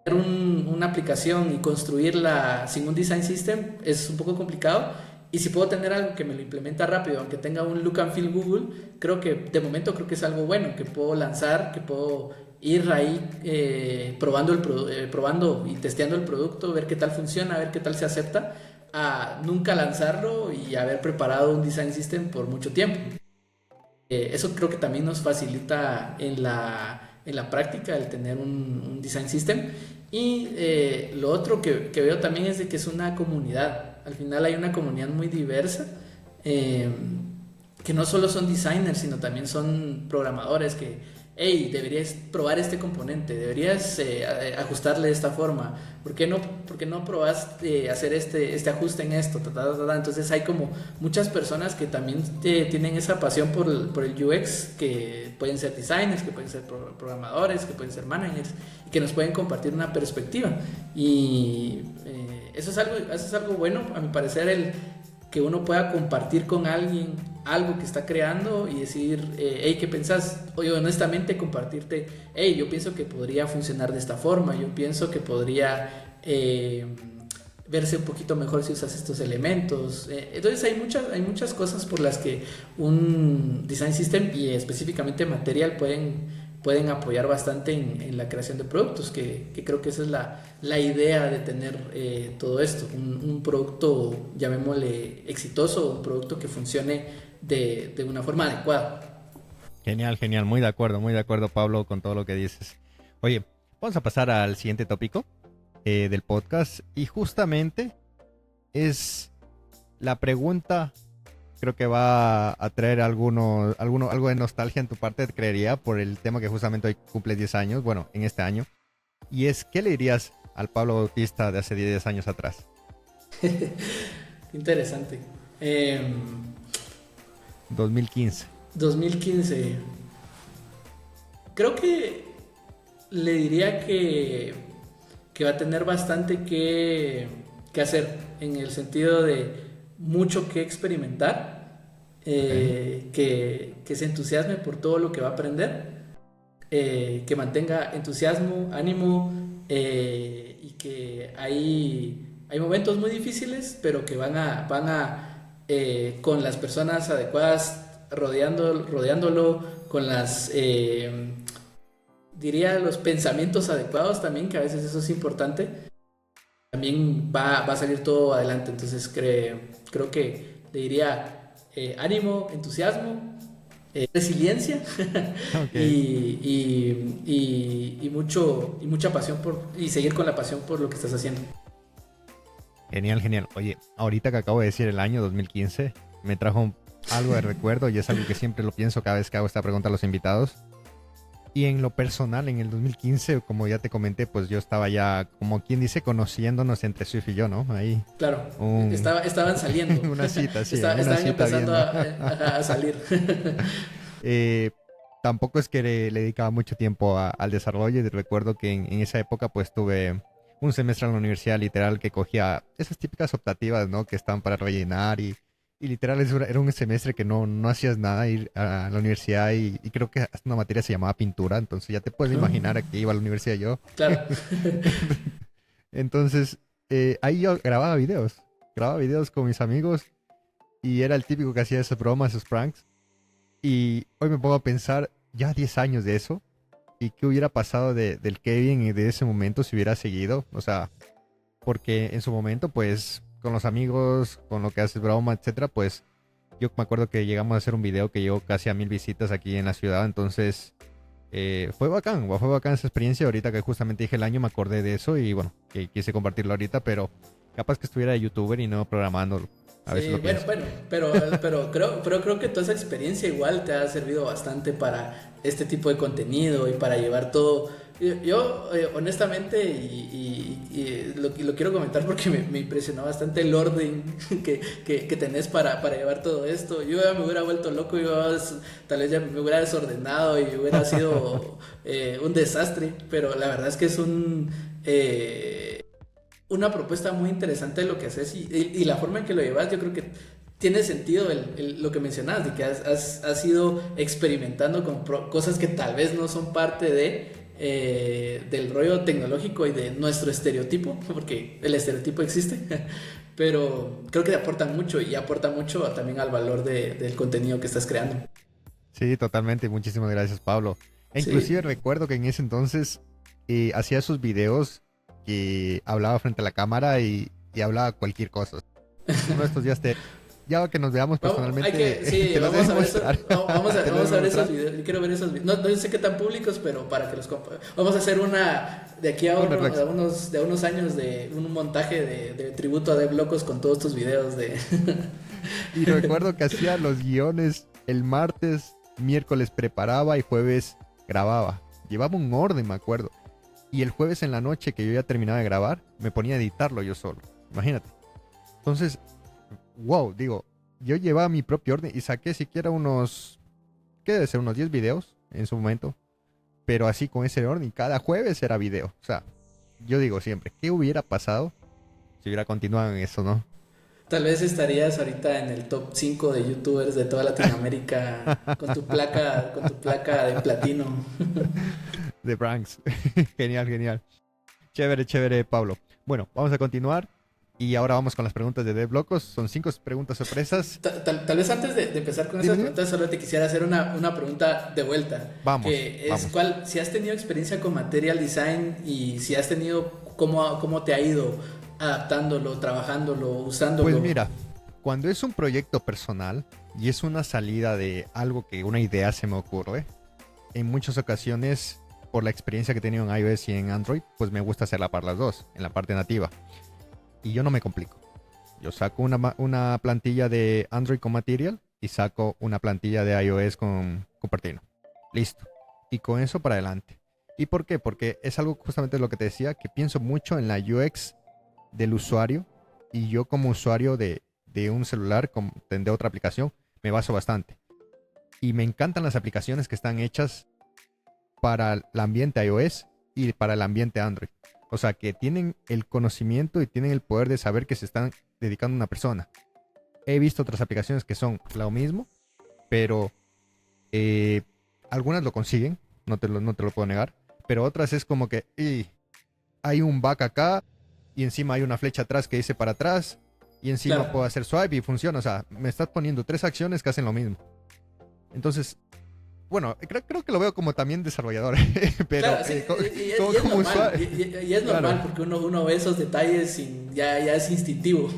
una aplicación y construirla sin un design system es un poco complicado, y si puedo tener algo que me lo implementa rápido, aunque tenga un look and feel Google, creo que de momento es algo bueno, que puedo lanzar, que puedo ir ahí probando y testeando el producto, ver qué tal funciona, ver qué tal se acepta, a nunca lanzarlo y haber preparado un design system por mucho tiempo. Eso creo que también nos facilita en la práctica el tener un design system. Y lo otro que veo también es de que es una comunidad. Al final hay una comunidad muy diversa, que no solo son designers, sino también son programadores hey, deberías probar este componente, deberías ajustarle de esta forma, por qué no probas hacer este ajuste en esto? Entonces hay como muchas personas que también tienen esa pasión por el UX, que pueden ser designers, que pueden ser programadores, que pueden ser managers, y que nos pueden compartir una perspectiva. Y eso es algo bueno, a mi parecer, que uno pueda compartir con alguien algo que está creando y decir, hey, ¿qué pensás? Oye, honestamente compartirte, hey, yo pienso que podría funcionar de esta forma, yo pienso que podría verse un poquito mejor si usas estos elementos. Entonces hay muchas cosas por las que un design system y específicamente material pueden apoyar bastante en la creación de productos, que creo que esa es la idea de tener todo esto, un producto, llamémosle exitoso, un producto que funcione de una forma adecuada. Genial, genial, muy de acuerdo Pablo con todo lo que dices. Oye, vamos a pasar al siguiente tópico del podcast, y justamente es la pregunta. Creo que va a traer algo de nostalgia en tu parte, creería, por el tema que justamente hoy cumple 10 años, bueno, en este año. Y es, ¿qué le dirías al Pablo Bautista de hace 10 años atrás? Interesante. 2015. 2015. Creo que le diría que va a tener bastante que hacer, en el sentido de mucho que experimentar, que se entusiasme por todo lo que va a aprender, que mantenga entusiasmo, ánimo, y que hay momentos muy difíciles, pero que van a con las personas adecuadas rodeándolo, con diría los pensamientos adecuados también, que a veces eso es importante, también va a salir todo adelante. Entonces creo que le diría ánimo, entusiasmo, resiliencia Okay. y mucha pasión y seguir con la pasión por lo que estás haciendo. Genial, genial. Oye, ahorita que acabo de decir el año 2015, me trajo algo de recuerdo, y es algo que siempre lo pienso cada vez que hago esta pregunta a los invitados. Y en lo personal, en el 2015, como ya te comenté, pues yo estaba ya, como quien dice, conociéndonos entre Swift y yo, ¿no? Ahí. Claro, estaban saliendo. Una cita, sí. Estaban Una cita empezando a salir. Eh, Tampoco es que le dedicaba mucho tiempo al desarrollo, y recuerdo que en esa época pues tuve un semestre en la universidad literal que cogía esas típicas optativas, ¿no? Que estaban para rellenar, y literal era un semestre que no hacías nada, ir a la universidad, y creo que hasta una materia se llamaba pintura, entonces ya te puedes imaginar a qué iba a la universidad yo. Claro. Entonces ahí yo grababa videos con mis amigos, y era el típico que hacía esas bromas, esos pranks. Y hoy me pongo a pensar, ya 10 años de eso, y qué hubiera pasado del Kevin y de ese momento si hubiera seguido. O sea, porque en su momento, pues, con los amigos, con lo que haces broma, etcétera, pues, yo me acuerdo que llegamos a hacer un video que llegó casi a 1000 visitas aquí en la ciudad. Entonces, fue bacán esa experiencia. Ahorita que justamente dije el año, me acordé de eso, y bueno, que quise compartirlo ahorita, pero capaz que estuviera de youtuber y no programándolo. A veces lo pienso. Bueno, pero creo que toda esa experiencia igual te ha servido bastante para este tipo de contenido y para llevar todo. Yo honestamente, lo quiero comentar porque me impresionó bastante el orden que tenés para llevar todo esto. Yo ya me hubiera vuelto loco, tal vez ya me hubiera desordenado y hubiera sido un desastre, pero la verdad es que es una propuesta muy interesante de lo que haces, y la forma en que lo llevas. Yo creo que tiene sentido lo que mencionas, de que has ido experimentando con cosas que tal vez no son parte del rollo tecnológico y de nuestro estereotipo, porque el estereotipo existe, pero creo que te aportan mucho, y aporta mucho también al valor del contenido que estás creando. Sí, totalmente. Muchísimas gracias, Pablo. Sí. Inclusive recuerdo que en ese entonces hacía sus videos que hablaba frente a la cámara, y hablaba cualquier cosa. Uno de estos días ya que nos veamos personalmente, Sí, te los vamos debo a ver, mostrar. vamos Te los a debo ver esos mostrar. videos. Yo quiero ver esos videos. No sé qué tan públicos, pero para que los vamos a hacer una de aquí a, Un reflex. de unos años, de un montaje de tributo a Dev Locos con todos tus videos de Y recuerdo que hacía los guiones el martes, miércoles preparaba, y jueves grababa. Llevaba un orden, me acuerdo. Y el jueves en la noche que yo ya terminaba de grabar, me ponía a editarlo yo solo. Imagínate. Entonces, wow, digo, yo llevaba mi propio orden y saqué siquiera unos, ¿qué debe ser? Unos 10 videos en su momento. Pero así con ese orden, y cada jueves era video. O sea, yo digo siempre, ¿qué hubiera pasado si hubiera continuado en eso, no? Tal vez estarías ahorita en el top 5 de youtubers de toda Latinoamérica con tu placa de platino. The Branks. Genial, genial. Chévere, chévere, Pablo. Bueno, vamos a continuar. Y ahora vamos con las preguntas de DevLocos. Son 5 preguntas sorpresas. Tal vez antes de empezar con esas Dime, dime. preguntas, solo te quisiera hacer una pregunta de vuelta. Vamos, Que es vamos. si has tenido experiencia con Material Design y si has tenido, cómo te ha ido adaptándolo, trabajándolo, Pues usándolo. mira, cuando es un proyecto personal y es una salida de algo que una idea se me ocurre, en muchas ocasiones, por la experiencia que he tenido en iOS y en Android, pues me gusta hacerla para las dos, en la parte nativa. Y yo no me complico. Yo saco una plantilla de Android con Material y saco una plantilla de iOS con Cupertino. Listo. Y con eso para adelante. ¿Y por qué? Porque es algo justamente lo que te decía, que pienso mucho en la UX del usuario y yo como usuario de un celular, de otra aplicación, me baso bastante. Y me encantan las aplicaciones que están hechas para el ambiente iOS y para el ambiente Android. O sea, que tienen el conocimiento y tienen el poder de saber que se están dedicando a una persona. He visto otras aplicaciones que son lo mismo, pero eh, algunas lo consiguen, no te lo puedo negar, pero otras es como que hay un back acá y encima hay una flecha atrás que dice para atrás y encima Claro. puedo hacer swipe y funciona. O sea, me estás poniendo tres acciones que hacen lo mismo. Entonces, bueno, creo que lo veo como también desarrollador, pero Claro, sí, y es como normal, usuario, y es claro, normal porque uno ve esos detalles y ya es instintivo.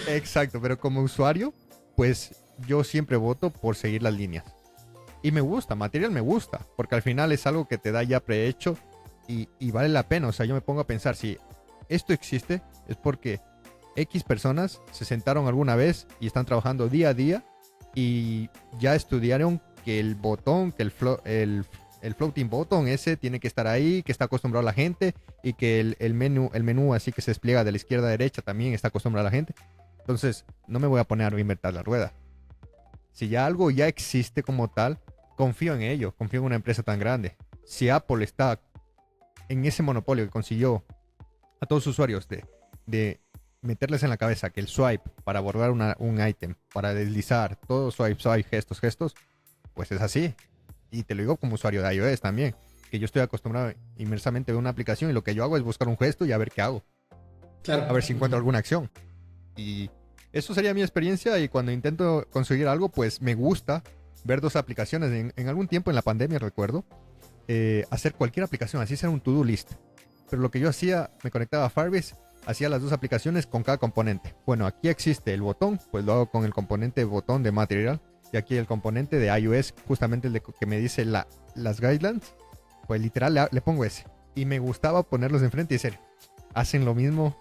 exacto, pero como usuario, pues yo siempre voto por seguir las líneas. Y me gusta, Material me gusta, porque al final es algo que te da ya prehecho y vale la pena. O sea, yo me pongo a pensar, si esto existe, es porque X personas se sentaron alguna vez y están trabajando día a día y ya estudiaron que el botón, que el floating button ese tiene que estar ahí, que está acostumbrado la gente y que el menú así que se despliega de la izquierda a derecha también está acostumbrado a la gente. Entonces, no me voy a poner a inventar la rueda. Si ya algo ya existe como tal, confío en ello, confío en una empresa tan grande. Si Apple está en ese monopolio que consiguió a todos los usuarios de meterles en la cabeza que el swipe para abordar un ítem, para deslizar, todo swipe, swipe, gestos, gestos, pues es así. Y te lo digo como usuario de iOS también, que yo estoy acostumbrado inmersamente a ver una aplicación y lo que yo hago es buscar un gesto y a ver qué hago, a Claro. ver si encuentro alguna acción. Y eso sería mi experiencia y cuando intento conseguir algo, pues me gusta ver dos aplicaciones. En algún tiempo en la pandemia recuerdo hacer cualquier aplicación, así sea un to-do list. Pero lo que yo hacía, me conectaba a Firebase, hacía las dos aplicaciones con cada componente. Bueno, aquí existe el botón, pues lo hago con el componente botón de Material. Y aquí el componente de iOS, justamente el de que me dice las guidelines, pues literal le pongo ese. Y me gustaba ponerlos enfrente y decir, hacen lo mismo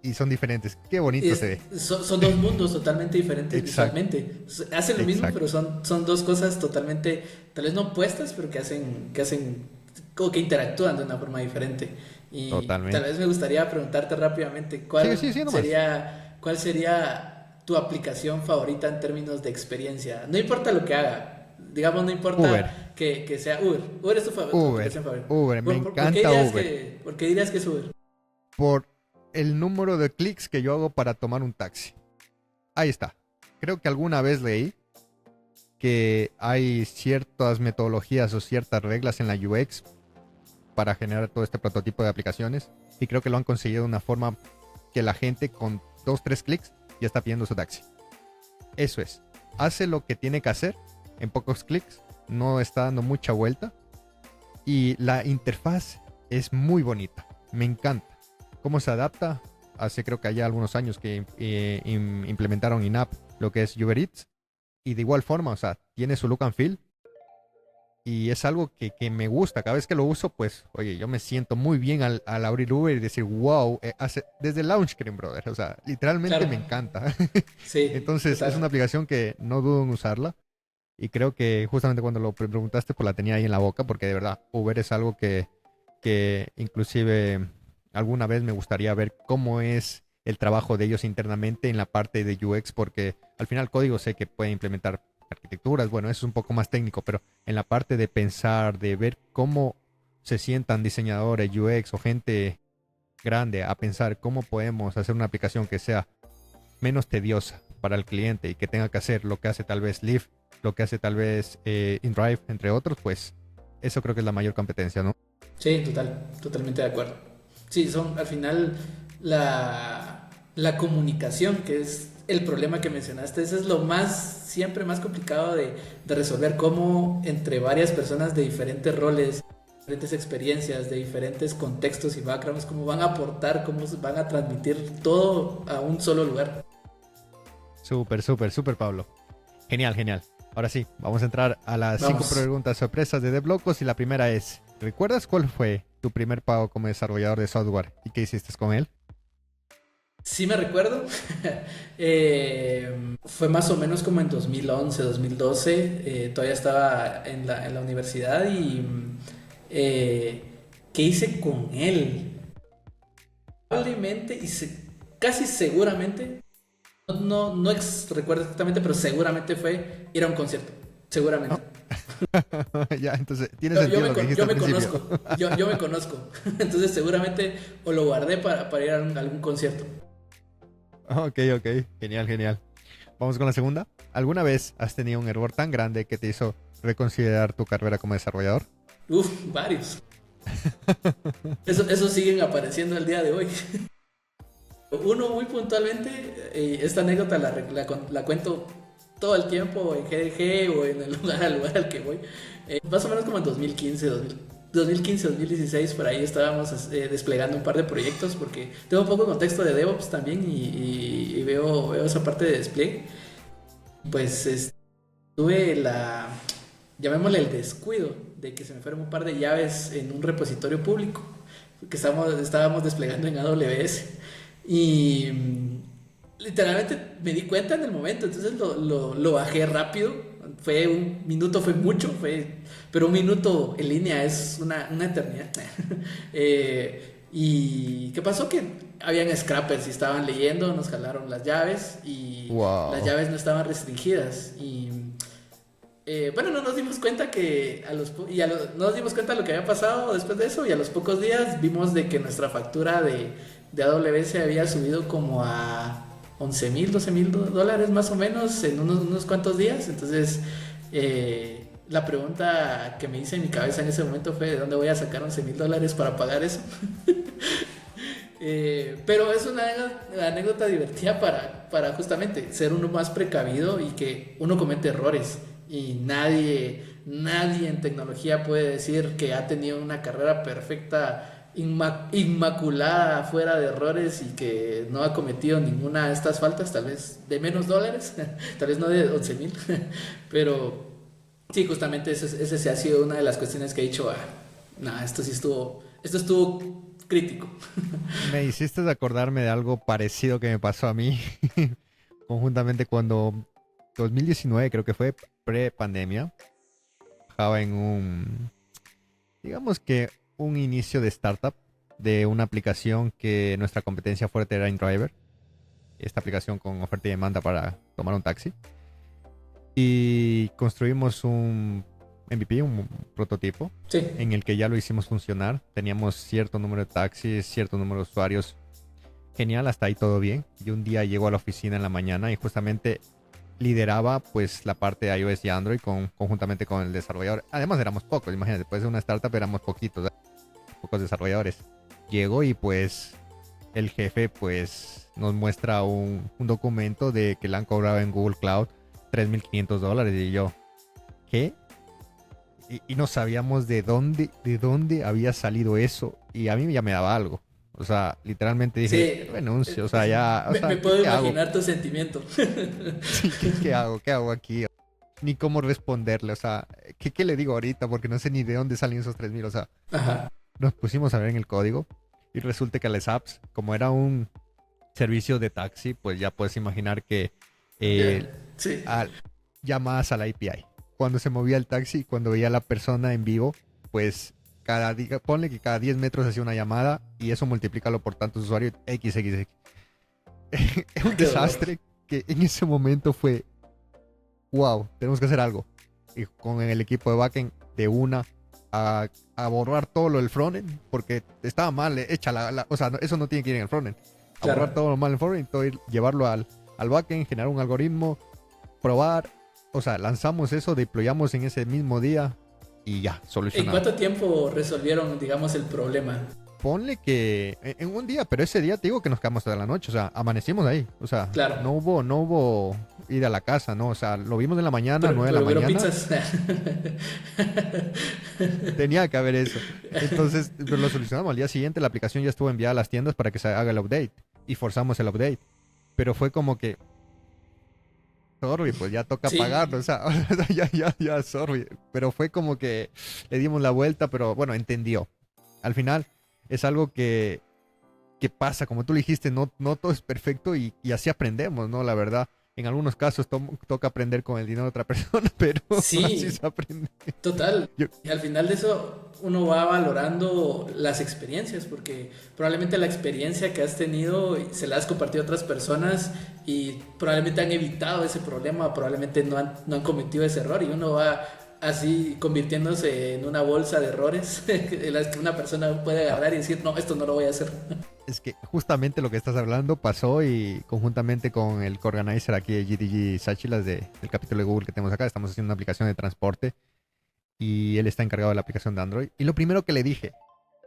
y son diferentes. Qué bonito se ve. Son dos mundos totalmente diferentes Exacto, visualmente. Hacen lo mismo, exacto. pero son dos cosas totalmente, tal vez no opuestas, pero que hacen, como que interactúan de una forma diferente. Y tal Totalmente. vez me gustaría preguntarte rápidamente, Sigue, sigue, sigue nomás. cuál sería tu aplicación favorita en términos de experiencia? No importa lo que haga, digamos, no Uber, importa que sea Uber. Uber es tu Uber, aplicación favorita. Uber. Me Por qué encanta dirías Uber. por qué dirías que es Uber? Por el número de clics que yo hago para tomar un taxi. Ahí está. Creo que alguna vez leí que hay ciertas metodologías o ciertas reglas en la UX para generar todo este prototipo de aplicaciones y creo que lo han conseguido de una forma que la gente con dos, tres clics ya está pidiendo su taxi. Eso es. Hace lo que tiene que hacer en pocos clics, no está dando mucha vuelta y la interfaz es muy bonita. Me encanta. Cómo se adapta. Hace creo que allá algunos años que implementaron in-app lo que es Uber Eats y de igual forma, o sea, tiene su look and feel y es algo que me gusta. Cada vez que lo uso, pues, oye, yo me siento muy bien al abrir Uber y decir, wow, desde el launch screen, brother. O sea, literalmente Claro, me encanta. sí, Entonces, es una total. aplicación que no dudo en usarla. Y creo que justamente cuando lo preguntaste, pues la tenía ahí en la boca, porque de verdad, Uber es algo que inclusive alguna vez me gustaría ver cómo es el trabajo de ellos internamente en la parte de UX, porque al final código sé que puede implementar arquitecturas, bueno, eso es un poco más técnico, pero en la parte de pensar, de ver cómo se sientan diseñadores UX o gente grande a pensar cómo podemos hacer una aplicación que sea menos tediosa para el cliente y que tenga que hacer lo que hace tal vez Lyft, lo que hace tal vez InDrive, entre otros, pues eso creo que es la mayor competencia, ¿no? Sí, totalmente de acuerdo. Sí, son al final la comunicación, que es el problema que mencionaste, eso es lo más, siempre más complicado de resolver, cómo entre varias personas de diferentes roles, diferentes experiencias, de diferentes contextos y backgrounds, cómo van a aportar, cómo van a transmitir todo a un solo lugar. Súper, súper, súper, Pablo. Genial, genial. Ahora sí, vamos a entrar a las 5 Vamos. preguntas sorpresas de DevLocos y la primera es, ¿recuerdas cuál fue tu primer pago como desarrollador de software y qué hiciste con él? Sí me recuerdo. Fue más o menos como en 2011, 2012. Todavía estaba en la universidad y eh, ¿qué hice con él? Probablemente y casi seguramente, recuerdo exactamente, pero seguramente fue ir a un concierto. Seguramente. ¿No? Ya, entonces, tiene Yo sentido me, lo que dijiste yo al me principio. conozco. Yo me conozco. Entonces seguramente o lo guardé para ir a algún concierto. Ok, ok, genial, genial. Vamos con la segunda. ¿Alguna vez has tenido un error tan grande que te hizo reconsiderar tu carrera como desarrollador? Uf, varios. Eso siguen apareciendo el día de hoy. Uno muy puntualmente, esta anécdota la cuento todo el tiempo en GDG o en el lugar al que voy. Más o menos como en 2015, 2016, por ahí estábamos desplegando un par de proyectos porque tengo un poco de contexto de DevOps también y veo esa parte de despliegue. Pues tuve llamémosle el descuido de que se me fueron un par de llaves en un repositorio público que estábamos desplegando en AWS y literalmente me di cuenta en el momento, entonces lo bajé rápido. Fue un minuto, fue mucho, pero un minuto en línea es una eternidad. ¿Y qué pasó? Que habían scrappers y estaban leyendo, nos jalaron las llaves y las Wow. llaves no estaban restringidas. Y bueno, no nos dimos cuenta que no nos dimos cuenta de lo que había pasado después de eso y a los pocos días vimos de que nuestra factura de AWS había subido como a 11,000, 12,000 dólares más o menos en unos cuantos días. Entonces, la pregunta que me hice en mi cabeza en ese momento fue: ¿de dónde voy a sacar 11,000 dólares para pagar eso? Pero es una anécdota divertida para justamente ser uno más precavido y que uno comete errores. Y nadie en tecnología puede decir que ha tenido una carrera perfecta, inmaculada, fuera de errores y que no ha cometido ninguna de estas faltas, tal vez de menos dólares, tal vez no de 11,000, pero sí, justamente ese se ha sido una de las cuestiones que he dicho: nah, esto estuvo crítico. Me hiciste acordarme de algo parecido que me pasó a mí, conjuntamente cuando 2019 creo que fue pre-pandemia, trabajaba en digamos que un inicio de startup de una aplicación que nuestra competencia fuerte era InDriver, esta aplicación con oferta y demanda para tomar un taxi. Y construimos un MVP, un prototipo, Sí. en el que ya lo hicimos funcionar. Teníamos cierto número de taxis, cierto número de usuarios. Genial, hasta ahí todo bien. Y un día llego a la oficina en la mañana y justamente lideraba pues la parte de iOS y Android conjuntamente con el desarrollador. Además éramos pocos, imagínate, después de una startup éramos poquitos, pocos desarrolladores. Llego y pues el jefe pues nos muestra un documento de que le han cobrado en Google Cloud $3,500 y yo, ¿qué? Y no sabíamos de dónde había salido eso y a mí ya me daba algo. O sea, literalmente dije, Sí, renuncio, o sea, ya, o me sea, puedo ¿qué hago? imaginar tu sentimiento. Sí, ¿qué hago? ¿Qué hago aquí? Ni cómo responderle, o sea, ¿qué le digo ahorita? Porque no sé ni de dónde salen esos 3,000, o sea, Ajá. nos pusimos a ver en el código y resulta que las apps, como era un servicio de taxi, pues ya puedes imaginar que Ya. eh, Sí. llamadas a la API. cuando se movía el taxi, cuando veía a la persona en vivo, pues cada día, ponle que cada 10 metros hacía una llamada y eso multiplícalo por tantos usuarios, XXX. Es un desastre que en ese momento fue, wow, tenemos que hacer algo. Y con el equipo de backend de una a borrar todo lo del frontend, porque estaba mal hecha o sea, eso no tiene que ir en el frontend. A Claro. borrar todo lo mal en el frontend, todo llevarlo al backend, generar un algoritmo, probar. O sea, lanzamos eso, deployamos en ese mismo día y ya, ¿En solucionado. cuánto tiempo resolvieron, digamos, el problema? Ponle que en un día, pero ese día te digo que nos quedamos toda la noche, o sea, amanecimos ahí, o sea, Claro. no hubo ir a la casa, ¿no? O sea, lo vimos en la mañana, 9 de la Pero mañana. pizzas. Tenía que haber eso. Entonces, pues, lo solucionamos. Al día siguiente la aplicación ya estuvo enviada a las tiendas para que se haga el update. Y forzamos el update. Pero fue como que, sorry, pues ya toca Sí, pagarlo. O sea, ya, sorry. Pero fue como que le dimos la vuelta, pero bueno, entendió. Al final es algo que pasa, como tú le dijiste, no todo es perfecto y así aprendemos, ¿no? La verdad. En algunos casos toca aprender con el dinero de otra persona, pero sí. así se aprende. Total. Yo- Y al final de eso uno va valorando las experiencias, porque probablemente la experiencia que has tenido se la has compartido a otras personas y probablemente han evitado ese problema, probablemente no han cometido ese error y uno va así convirtiéndose en una bolsa de errores en las que una persona puede agarrar y decir, no, esto no lo voy a hacer. Es que justamente lo que estás hablando pasó y conjuntamente con el co-organizer aquí de GDG Sachilas del capítulo de Google que tenemos acá, estamos haciendo una aplicación de transporte y él está encargado de la aplicación de Android. Y lo primero que le dije,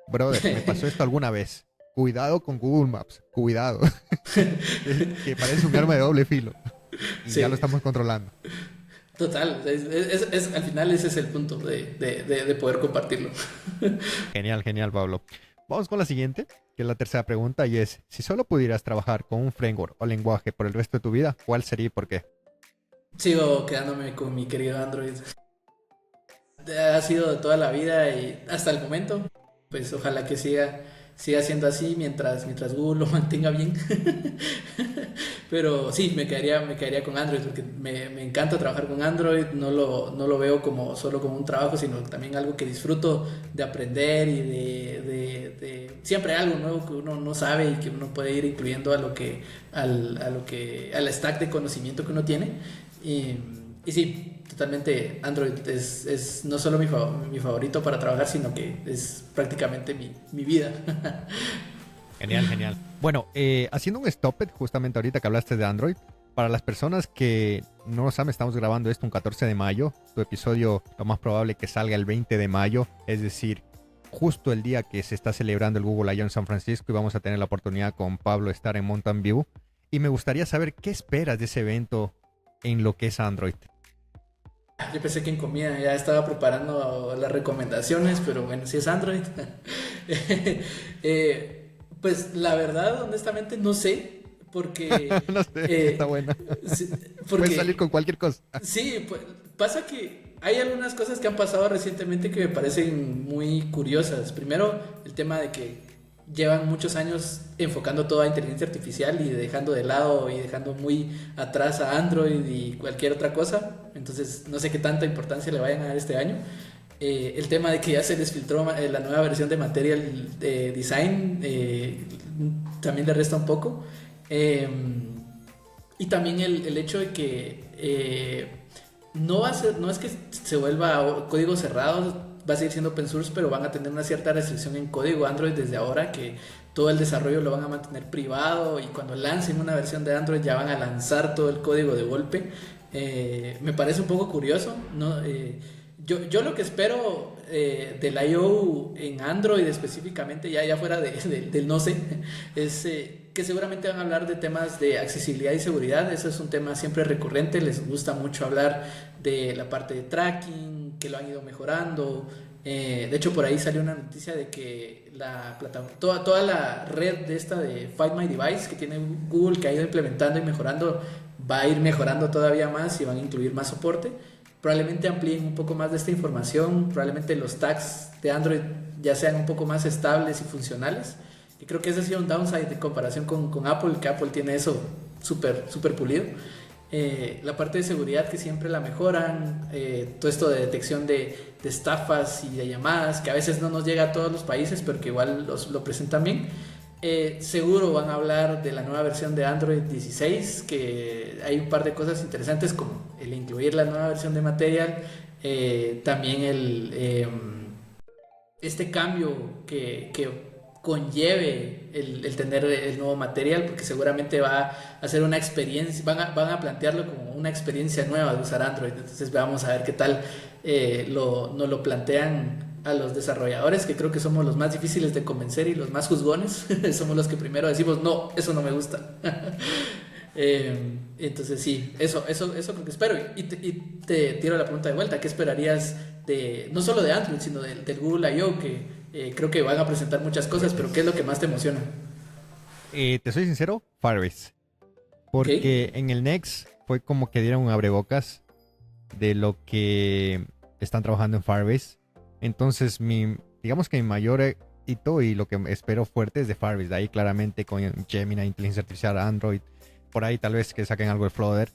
brother, me pasó esto alguna vez. Cuidado con Google Maps, cuidado. Que parece un arma de doble filo. Y Sí. ya lo estamos controlando. Total, al final ese es el punto de poder compartirlo. Genial, genial, Pablo. Vamos con la siguiente, que es la tercera pregunta, y es, si solo pudieras trabajar con un framework o lenguaje por el resto de tu vida, ¿cuál sería y por qué? Sigo quedándome con mi querido Android. Ha sido de toda la vida y hasta el momento. Pues ojalá que siga siendo así mientras Google lo mantenga bien. Pero sí, me quedaría con Android porque me encanta trabajar con Android. No lo veo como solo como un trabajo, sino también algo que disfruto de aprender y de siempre algo nuevo que uno no sabe y que uno puede ir incluyendo al stack de conocimiento que uno tiene. Y sí, totalmente Android es no solo mi favorito para trabajar, sino que es prácticamente mi vida. Genial, genial. Bueno, haciendo un stop it, justamente ahorita que hablaste de Android, para las personas que no lo saben, estamos grabando esto un 14 de mayo. Tu episodio lo más probable que salga el 20 de mayo, es decir, justo el día que se está celebrando el Google I/O en San Francisco y vamos a tener la oportunidad con Pablo de estar en Mountain View. Y me gustaría saber qué esperas de ese evento en lo que es Android. Yo pensé que en comida ya estaba preparando las recomendaciones, pero bueno, si es Android. Pues la verdad, honestamente, no sé, porque... No sé, está buena. sí, Puedes salir con cualquier cosa. sí, pues, pasa que hay algunas cosas que han pasado recientemente que me parecen muy curiosas. Primero, el tema de que llevan muchos años enfocando toda inteligencia artificial y dejando de lado y dejando muy atrás a Android y cualquier otra cosa. Entonces, no sé qué tanta importancia le vayan a dar este año. El tema de que ya se les filtró la nueva versión de Material Design también le resta un poco. Y también el hecho de que no es que se vuelva código cerrado, va a seguir siendo open source, pero van a tener una cierta restricción en código Android desde ahora, que todo el desarrollo lo van a mantener privado y cuando lancen una versión de Android ya van a lanzar todo el código de golpe. Me parece un poco curioso, ¿no? Yo lo que espero del I/O en Android específicamente, ya fuera del no sé, es que seguramente van a hablar de temas de accesibilidad y seguridad. Eso es un tema siempre recurrente, les gusta mucho hablar de la parte de tracking, que lo han ido mejorando. De hecho, por ahí salió una noticia de que toda la red de esta de Find My Device que tiene Google, que ha ido implementando y mejorando, va a ir mejorando todavía más y van a incluir más soporte. Probablemente amplíen un poco más de esta información, probablemente los tags de Android ya sean un poco más estables y funcionales. Y creo que ese ha sido un downside en comparación con Apple, que Apple tiene eso súper pulido. La parte de seguridad que siempre la mejoran, todo esto de detección de estafas y de llamadas, que a veces no nos llega a todos los países, pero que igual lo presentan bien. Seguro van a hablar de la nueva versión de Android 16, que hay un par de cosas interesantes como el incluir la nueva versión de Material, también este cambio que conlleve el tener el nuevo Material, porque seguramente va a ser una experiencia, van a plantearlo como una experiencia nueva de usar Android. Entonces vamos a ver qué tal nos lo plantean a los desarrolladores, que creo que somos los más difíciles de convencer y los más juzgones. Somos los que primero decimos, no, eso no me gusta. Entonces sí, eso creo que espero. Y te tiro la pregunta de vuelta, ¿qué esperarías no solo de Android, sino del Google I.O., que creo que van a presentar muchas cosas, pero qué es lo que más te emociona? Te soy sincero, Firebase. ¿Okay? Porque en el Next fue como que dieron un abrebocas de lo que están trabajando en Firebase. Entonces, digamos que mi mayor hito y lo que espero fuerte es de Firebase. De ahí claramente con Gemini, inteligencia artificial, Android. Por ahí tal vez que saquen algo de Flutter.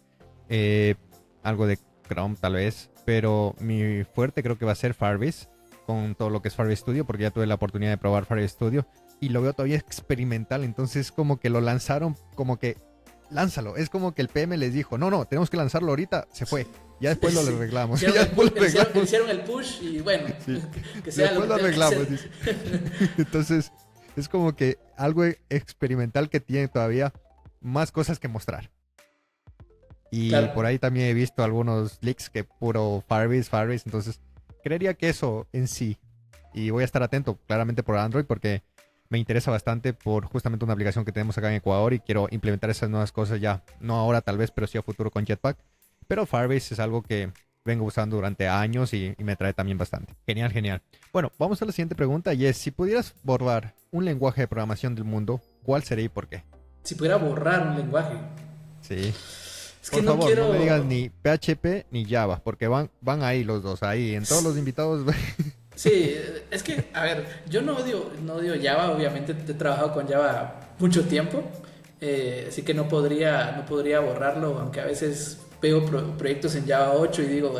Algo de Chrome tal vez. Pero mi fuerte creo que va a ser Firebase. Con todo lo que es Firebase Studio. Porque ya tuve la oportunidad de probar Firebase Studio. Y lo veo todavía experimental. Entonces como que lo lanzaron como que... Lánzalo. Es como que el PM les dijo, no, tenemos que lanzarlo ahorita. Se fue. Ya después lo arreglamos. Hicieron el push y bueno, sí. que sea después lo que arreglamos. Entonces, es como que algo experimental que tiene todavía más cosas que mostrar. Y Claro. por ahí también he visto algunos leaks que puro Firebase. Entonces, creería que eso en sí. Y voy a estar atento claramente por Android porque me interesa bastante por justamente una aplicación que tenemos acá en Ecuador y quiero implementar esas nuevas cosas ya. No ahora tal vez, pero sí a futuro con Jetpack. Pero Firebase es algo que vengo usando durante años y me trae también bastante. Genial. Bueno, vamos a la siguiente pregunta y es, si pudieras borrar un lenguaje de programación del mundo, ¿cuál sería y por qué? Si pudiera borrar un lenguaje. Sí. Es que Por no favor, no me digas quiero. ni PHP ni Java, porque van ahí los dos, ahí. En todos los invitados. Sí, es que, a ver, yo no odio Java, obviamente he trabajado con Java mucho tiempo, así que no podría borrarlo, aunque a veces veo proyectos en Java 8 y digo,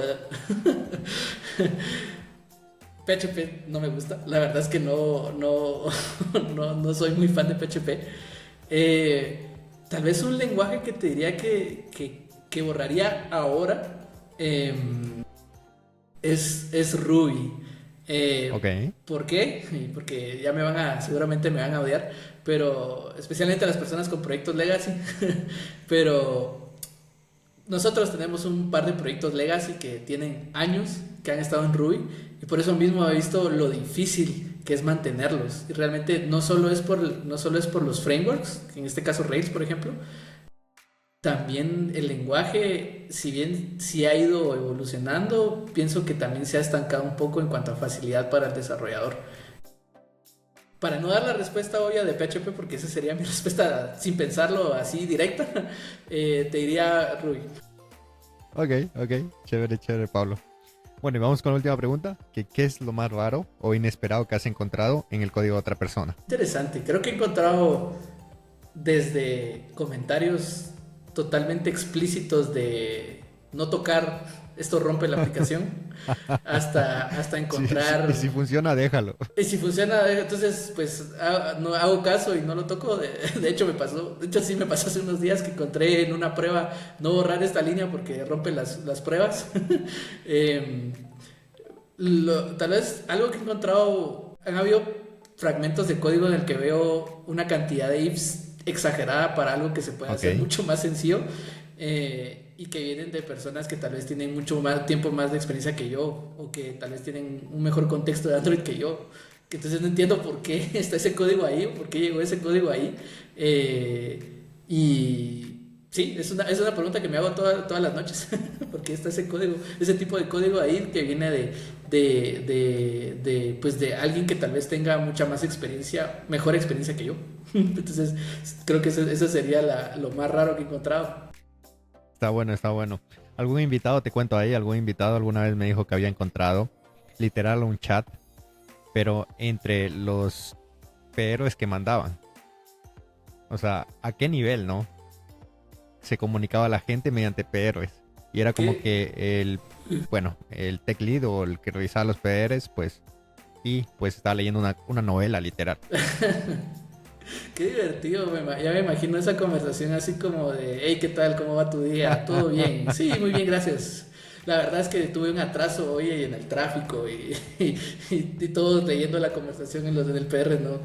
PHP no me gusta, la verdad es que no soy muy fan de PHP. Tal vez un lenguaje que te diría que borraría ahora es Ruby. Ok. ¿Por qué? Porque ya seguramente me van a odiar, pero especialmente a las personas con proyectos legacy, pero nosotros tenemos un par de proyectos legacy que tienen años que han estado en Ruby y por eso mismo he visto lo difícil que es mantenerlos. Y realmente no solo es por los frameworks, en este caso Rails, por ejemplo, también el lenguaje, si bien sí ha ido evolucionando, pienso que también se ha estancado un poco en cuanto a facilidad para el desarrollador. Para no dar la respuesta obvia de PHP, porque esa sería mi respuesta sin pensarlo así directa, te diría Ruby. Ok. Chévere, Pablo. Bueno, y vamos con la última pregunta, que ¿qué es lo más raro o inesperado que has encontrado en el código de otra persona? Interesante, creo que he encontrado desde comentarios totalmente explícitos de no tocar, esto rompe la aplicación, hasta Y si encontrar. funciona, déjalo. Y si funciona, entonces pues no hago caso y no lo toco. De hecho sí me pasó hace unos días que encontré en una prueba no borrar esta línea porque rompe las pruebas. Eh, Tal vez algo que he encontrado, han habido fragmentos de código en el que veo una cantidad de ifs exagerada para algo que se puede hacer Ok. mucho más sencillo, y que vienen de personas que tal vez tienen mucho más tiempo más de experiencia que yo o que tal vez tienen un mejor contexto de Android que yo. Que entonces no entiendo por qué está ese código ahí, por qué llegó ese código ahí. Y sí, es una pregunta que me hago todas las noches. ¿Por qué está ese código, ese tipo de código ahí que viene pues de alguien que tal vez tenga mucha más experiencia, mejor experiencia que yo? Entonces, creo que eso sería lo más raro que he encontrado. Está bueno. Algún invitado, te cuento ahí, algún invitado alguna vez me dijo que había encontrado literal un chat, pero entre los PRs que mandaban. O sea, ¿a qué nivel, no? se comunicaba a la gente mediante PRs. Y era como ¿Qué? que el tech lead o el que revisaba los PRs, pues estaba leyendo una novela literal. Qué divertido, ya me imagino esa conversación así como de, hey, ¿qué tal? ¿Cómo va tu día? ¿Todo bien? Sí, muy bien, gracias. La verdad es que tuve un atraso hoy en el tráfico y todos leyendo la conversación en los del PR, ¿no?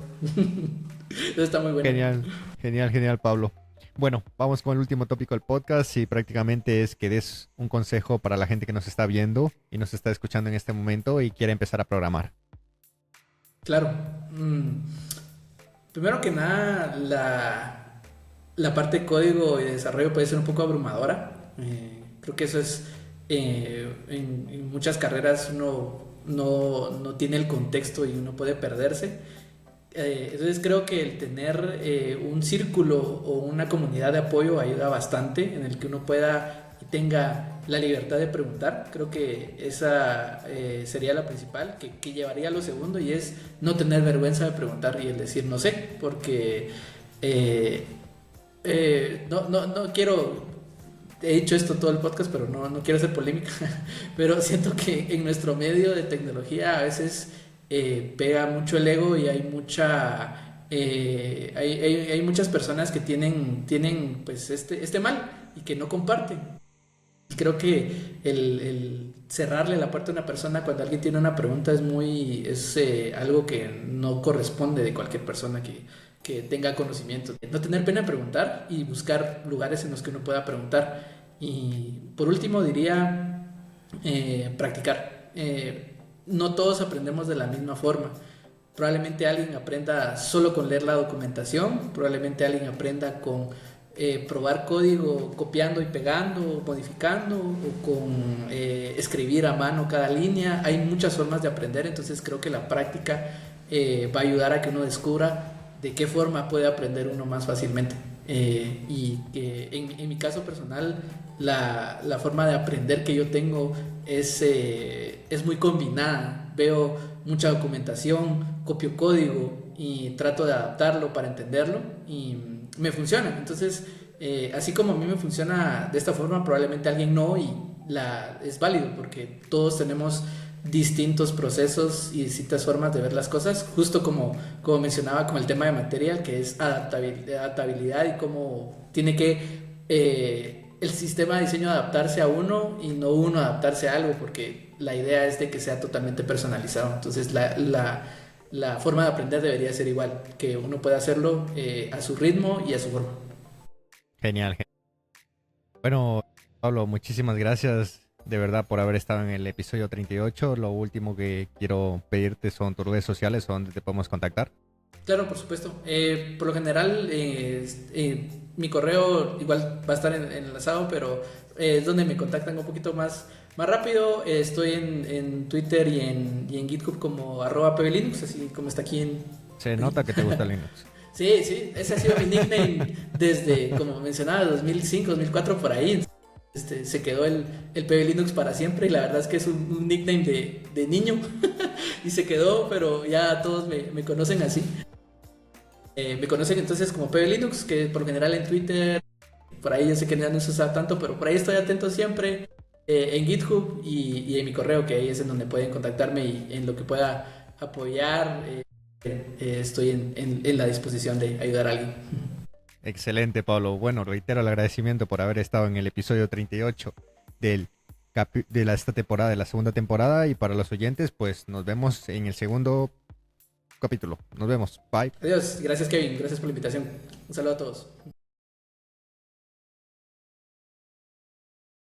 Eso está muy bueno. Genial, genial, genial, Pablo. Bueno, vamos con el último tópico del podcast y prácticamente es que des un consejo para la gente que nos está viendo y nos está escuchando en este momento y quiere empezar a programar. Claro. Primero que nada, la parte de código y de desarrollo puede ser un poco abrumadora. Creo que eso es, en muchas carreras uno no tiene el contexto y uno puede perderse. Entonces creo que el tener un círculo o una comunidad de apoyo ayuda bastante en el que uno pueda y tenga la libertad de preguntar. Creo que esa sería la principal, que llevaría a lo segundo, y es no tener vergüenza de preguntar y el decir no sé, porque no quiero, he dicho esto todo el podcast, pero no quiero hacer polémica, pero siento que en nuestro medio de tecnología a veces pega mucho el ego y hay hay muchas personas que tienen pues este mal y que no comparten. Y creo que el cerrarle la puerta a una persona cuando alguien tiene una pregunta es algo que no corresponde de cualquier persona que tenga conocimiento. No tener pena en preguntar y buscar lugares en los que uno pueda preguntar. Y por último diría practicar. No todos aprendemos de la misma forma. Probablemente alguien aprenda solo con leer la documentación, probablemente alguien aprenda con probar código copiando y pegando, modificando, o con escribir a mano cada línea. Hay muchas formas de aprender, entonces creo que la práctica va a ayudar a que uno descubra de qué forma puede aprender uno más fácilmente. Y en mi caso personal, la forma de aprender que yo tengo es muy combinada. Veo mucha documentación, copio código y trato de adaptarlo para entenderlo y me funciona. Entonces, así como a mí me funciona de esta forma, probablemente a alguien no, y es válido porque todos tenemos distintos procesos y distintas formas de ver las cosas, justo como mencionaba con el tema de material, que es adaptabilidad y cómo tiene que el sistema de diseño adaptarse a uno y no uno adaptarse a algo, porque la idea es de que sea totalmente personalizado. Entonces la forma de aprender debería ser igual, que uno pueda hacerlo a su ritmo y a su forma. Genial, genial. Bueno, Pablo, muchísimas gracias de verdad por haber estado en el episodio 38. Lo último que quiero pedirte son tus redes sociales, donde te podemos contactar. Claro, por supuesto. Por lo general, mi correo igual va a estar enlazado, pero es donde me contactan un poquito más rápido. Estoy en Twitter y en GitHub como @pblinux, así como está aquí Se nota que te gusta Linux. Sí, ese ha sido mi nickname desde, como mencionaba, 2005, 2004 por ahí. Se quedó el PB Linux para siempre, y la verdad es que es un nickname de niño y se quedó, pero ya todos me conocen así. Me conocen entonces como PB Linux, que por lo general en Twitter, por ahí yo sé que no se usa tanto, pero por ahí estoy atento siempre, en GitHub y en mi correo, que ahí es en donde pueden contactarme, y en lo que pueda apoyar, estoy en la disposición de ayudar a alguien. Excelente, Pablo. Bueno, reitero el agradecimiento por haber estado en el episodio 38 de esta temporada, de la segunda temporada. Y para los oyentes, pues nos vemos en el segundo capítulo. Nos vemos. Bye. Adiós. Gracias, Kevin. Gracias por la invitación. Un saludo a todos.